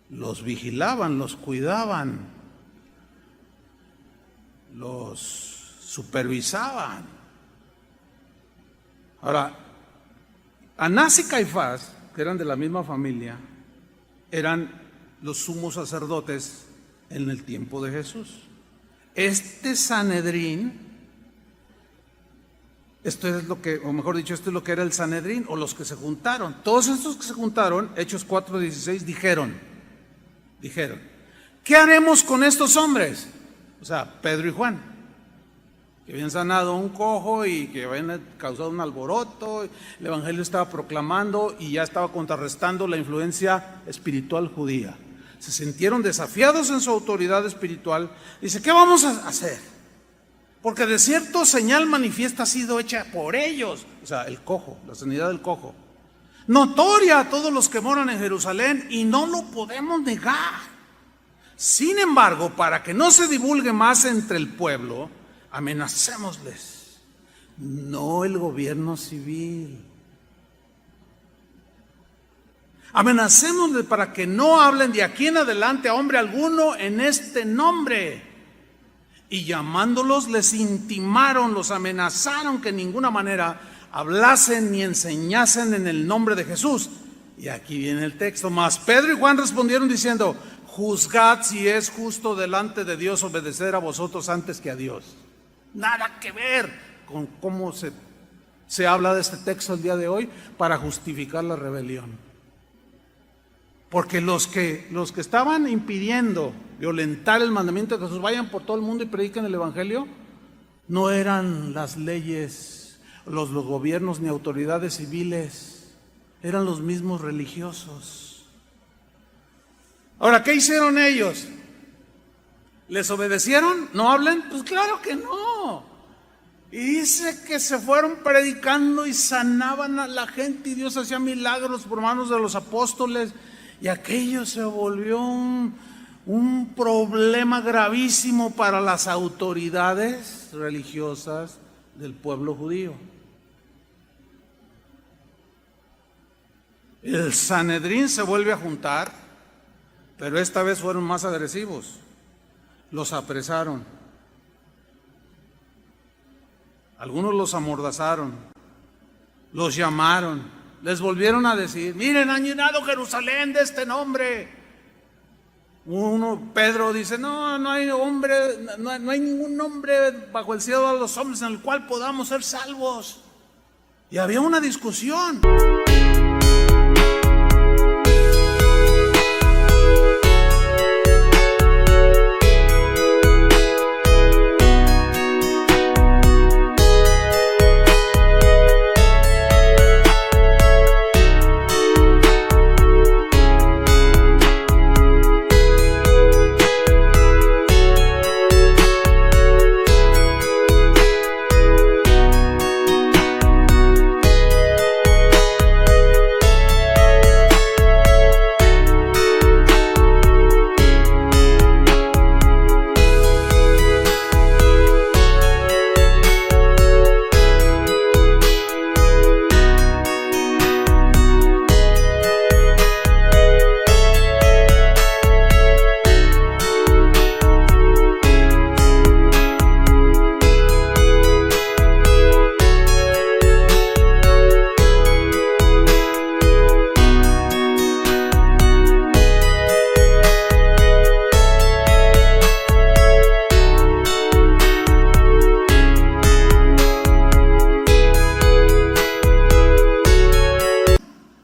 los vigilaban, los cuidaban, los supervisaban. Ahora, Anás y Caifás, que eran de la misma familia, eran los sumos sacerdotes en el tiempo de Jesús. Este Sanedrín, esto es lo que, o mejor dicho, esto es lo que era el Sanedrín, o los que se juntaron. Todos estos que se juntaron, Hechos 4:16, dijeron, ¿qué haremos con estos hombres? O sea, Pedro y Juan, que habían sanado a un cojo y que habían causado un alboroto, el evangelio estaba proclamando y ya estaba contrarrestando la influencia espiritual judía. Se sintieron desafiados en su autoridad espiritual. Dice, ¿qué vamos a hacer? Porque de cierto señal manifiesta ha sido hecha por ellos, o sea, el cojo, la sanidad del cojo, notoria a todos los que moran en Jerusalén, y no lo podemos negar. Sin embargo, para que no se divulgue más entre el pueblo, amenacémosles, no el gobierno civil. Amenacémosles para que no hablen de aquí en adelante a hombre alguno en este nombre. Y llamándolos les intimaron, los amenazaron que en ninguna manera hablasen ni enseñasen en el nombre de Jesús. Y aquí viene el texto. Mas Pedro y Juan respondieron diciendo, juzgad si es justo delante de Dios obedecer a vosotros antes que a Dios. Nada que ver con cómo se habla de este texto el día de hoy para justificar la rebelión. Porque los que estaban impidiendo violentar el mandamiento de Jesús, vayan por todo el mundo y prediquen el evangelio, no eran las leyes, los gobiernos ni autoridades civiles, eran los mismos religiosos. Ahora, ¿qué hicieron ellos? ¿Les obedecieron? ¿No hablen? Pues claro que no. Y dice que se fueron predicando y sanaban a la gente y Dios hacía milagros por manos de los apóstoles. Y aquello se volvió un problema gravísimo para las autoridades religiosas del pueblo judío. El Sanedrín se vuelve a juntar, pero esta vez fueron más agresivos. Los apresaron. Algunos los amordazaron, los llamaron les volvieron a decir: miren, han llenado Jerusalén de este nombre. Pedro dice: no hay hombre, no hay ningún nombre bajo el cielo de los hombres en el cual podamos ser salvos. Y había una discusión.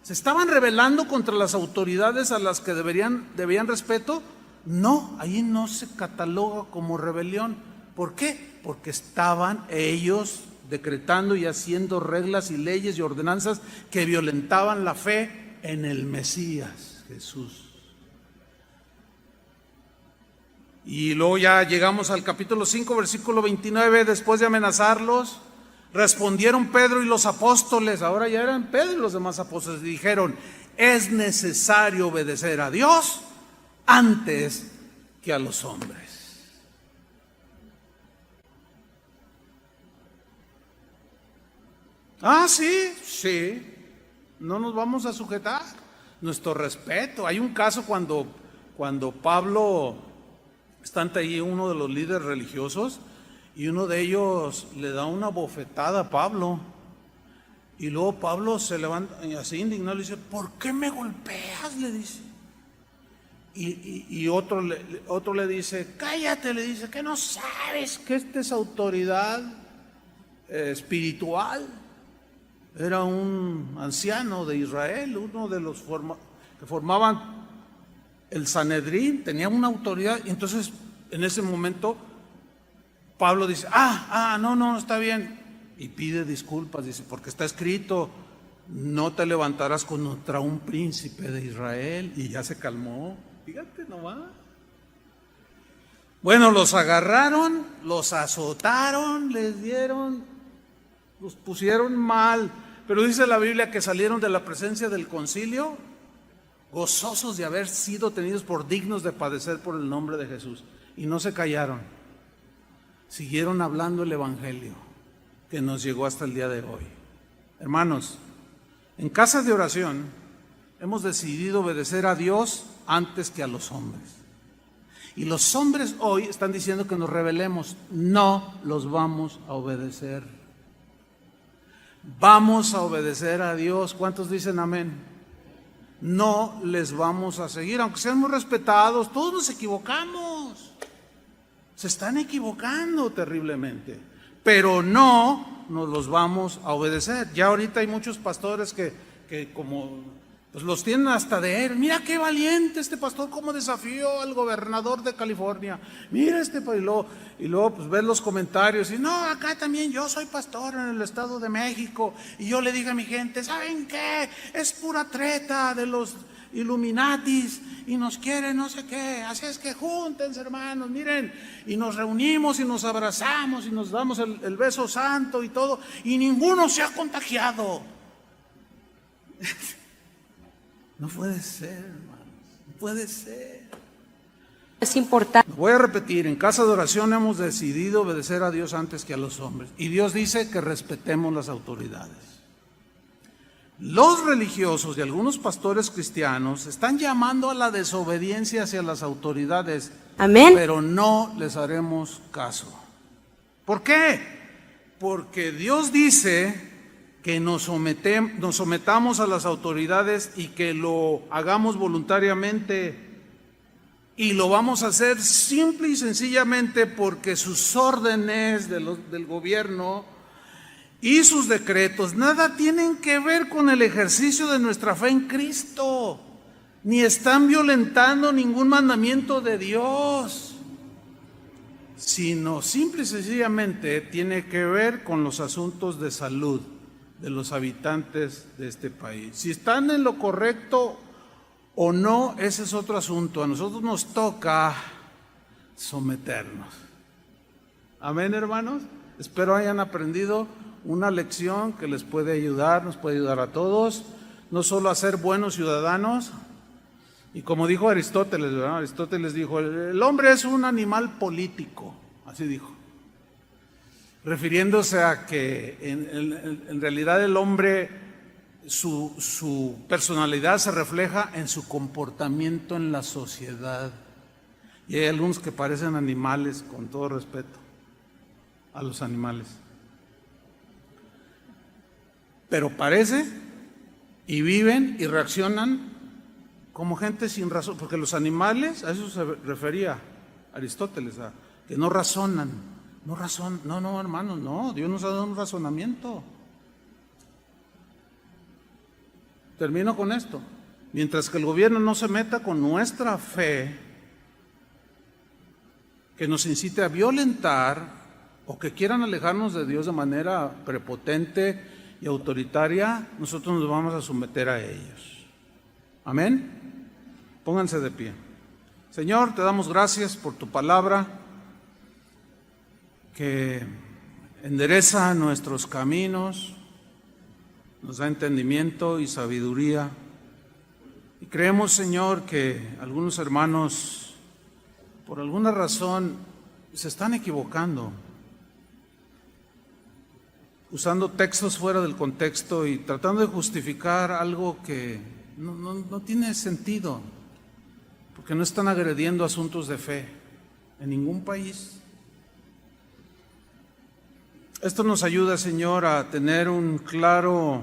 ¿Estaban rebelando contra las autoridades a las que debían respeto? No, ahí no se cataloga como rebelión. ¿Por qué? Porque estaban ellos decretando y haciendo reglas y leyes y ordenanzas que violentaban la fe en el Mesías, Jesús. Y luego ya llegamos al capítulo 5, versículo 29, después de amenazarlos, respondieron Pedro y los apóstoles, ahora ya eran Pedro y los demás apóstoles, y dijeron: es necesario obedecer a Dios antes que a los hombres. Ah, sí, no nos vamos a sujetar. Nuestro respeto. Hay un caso cuando Pablo, está ante ahí uno de los líderes religiosos, y uno de ellos le da una bofetada a Pablo. Y luego Pablo se levanta así indignado y le dice: ¿por qué me golpeas?, le dice. Y otro le dice: cállate, le dice, que no sabes que esta es autoridad espiritual. Era un anciano de Israel, uno de los que formaban el Sanedrín, tenía una autoridad. Y entonces en ese momento Pablo dice: no, está bien, y pide disculpas, dice, porque está escrito: no te levantarás contra un príncipe de Israel. Y ya se calmó, fíjate nomás. Bueno, los agarraron, los azotaron, los pusieron mal, pero dice la Biblia que salieron de la presencia del concilio gozosos de haber sido tenidos por dignos de padecer por el nombre de Jesús, y no se callaron. Siguieron hablando el evangelio que nos llegó hasta el día de hoy. Hermanos, en Casa de Oración hemos decidido obedecer a Dios antes que a los hombres. Y los hombres hoy están diciendo que nos rebelemos. No los vamos a obedecer. Vamos a obedecer a Dios. ¿Cuántos dicen amén? No les vamos a seguir, aunque sean muy respetados. Todos nos equivocamos. Se están equivocando terriblemente, pero no nos los vamos a obedecer. Ya ahorita hay muchos pastores que como pues los tienen hasta de él. Mira qué valiente este pastor, cómo desafió al gobernador de California. Mira y luego pues ves los comentarios y: no, acá también yo soy pastor en el Estado de México, y yo le digo a mi gente: ¿saben qué? Es pura treta de los Illuminatis y nos quieren no sé qué, así es que júntense, hermanos, miren, y nos reunimos y nos abrazamos y nos damos el beso santo y todo, y ninguno se ha contagiado. No puede ser, hermanos, no puede ser. Es importante. Voy a repetir: en Casa de Oración hemos decidido obedecer a Dios antes que a los hombres, y Dios dice que respetemos las autoridades. Los religiosos y algunos pastores cristianos están llamando a la desobediencia hacia las autoridades. Amén. Pero no les haremos caso. ¿Por qué? Porque Dios dice que nos sometamos a las autoridades y que lo hagamos voluntariamente. Y lo vamos a hacer simple y sencillamente porque sus órdenes del gobierno y sus decretos nada tienen que ver con el ejercicio de nuestra fe en Cristo, ni están violentando ningún mandamiento de Dios, sino simple y sencillamente tiene que ver con los asuntos de salud de los habitantes de este país. Si están en lo correcto o no, ese es otro asunto. A nosotros nos toca someternos. Amén, hermanos. Espero hayan aprendido una lección que les puede ayudar, nos puede ayudar a todos, no solo a ser buenos ciudadanos. Y como dijo Aristóteles, ¿verdad? Aristóteles dijo, el hombre es un animal político, así dijo, refiriéndose a que en realidad el hombre, su personalidad se refleja en su comportamiento en la sociedad. Y hay algunos que parecen animales, con todo respeto a los animales. Pero parece y viven y reaccionan como gente sin razón, porque los animales, a eso se refería Aristóteles, a que no razonan. No, hermanos, no, Dios nos ha dado un razonamiento. Termino con esto. Mientras que el gobierno no se meta con nuestra fe, que nos incite a violentar o que quieran alejarnos de Dios de manera prepotente y autoritaria, nosotros nos vamos a someter a ellos. Amén. Pónganse de pie. Señor, te damos gracias por tu palabra que endereza nuestros caminos, nos da entendimiento y sabiduría. Y creemos, Señor, que algunos hermanos, por alguna razón, se están equivocando, usando textos fuera del contexto y tratando de justificar algo que no tiene sentido, porque no están agrediendo asuntos de fe en ningún país. Esto nos ayuda, Señor, a tener un claro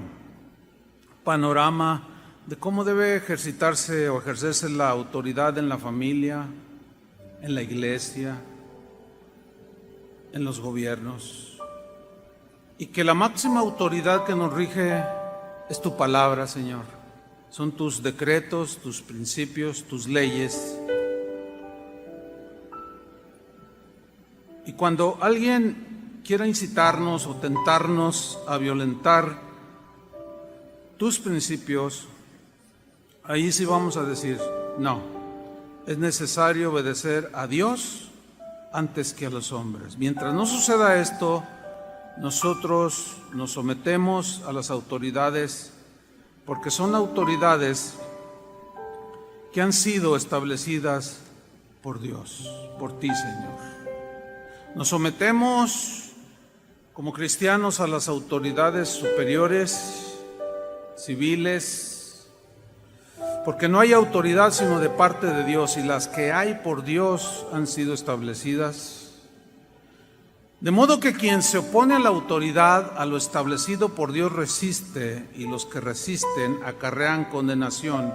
panorama de cómo debe ejercitarse o ejercerse la autoridad en la familia, en la iglesia, en los gobiernos. Y que la máxima autoridad que nos rige es tu palabra, Señor. Son tus decretos, tus principios, tus leyes. Y cuando alguien quiera incitarnos o tentarnos a violentar tus principios, ahí sí vamos a decir, no, es necesario obedecer a Dios antes que a los hombres. Mientras no suceda esto, nosotros nos sometemos a las autoridades, porque son autoridades que han sido establecidas por Dios, por ti, Señor. Nos sometemos como cristianos a las autoridades superiores, civiles, porque no hay autoridad sino de parte de Dios, y las que hay por Dios han sido establecidas. De modo que quien se opone a la autoridad, a lo establecido por Dios, resiste, y los que resisten acarrean condenación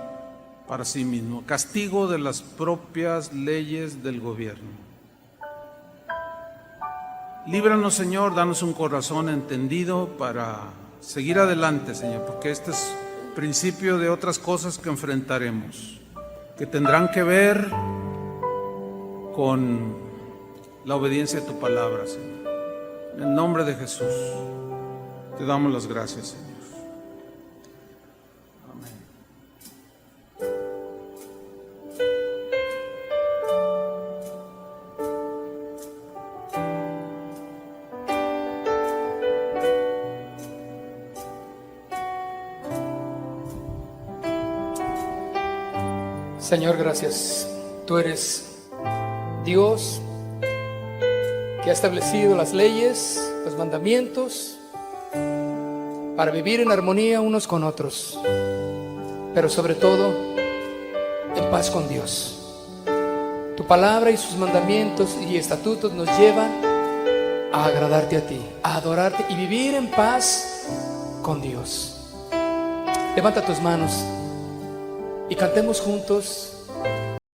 para sí mismo, castigo de las propias leyes del gobierno. Líbranos, Señor, danos un corazón entendido para seguir adelante, Señor, porque este es principio de otras cosas que enfrentaremos, que tendrán que ver con la obediencia a tu palabra, Señor. En el nombre de Jesús, te damos las gracias, Señor. Señor, gracias. Tú eres Dios que ha establecido las leyes, los mandamientos para vivir en armonía unos con otros, pero sobre todo en paz con Dios. Tu palabra y sus mandamientos y estatutos nos llevan a agradarte a ti, a adorarte y vivir en paz con Dios. Levanta tus manos y cantemos juntos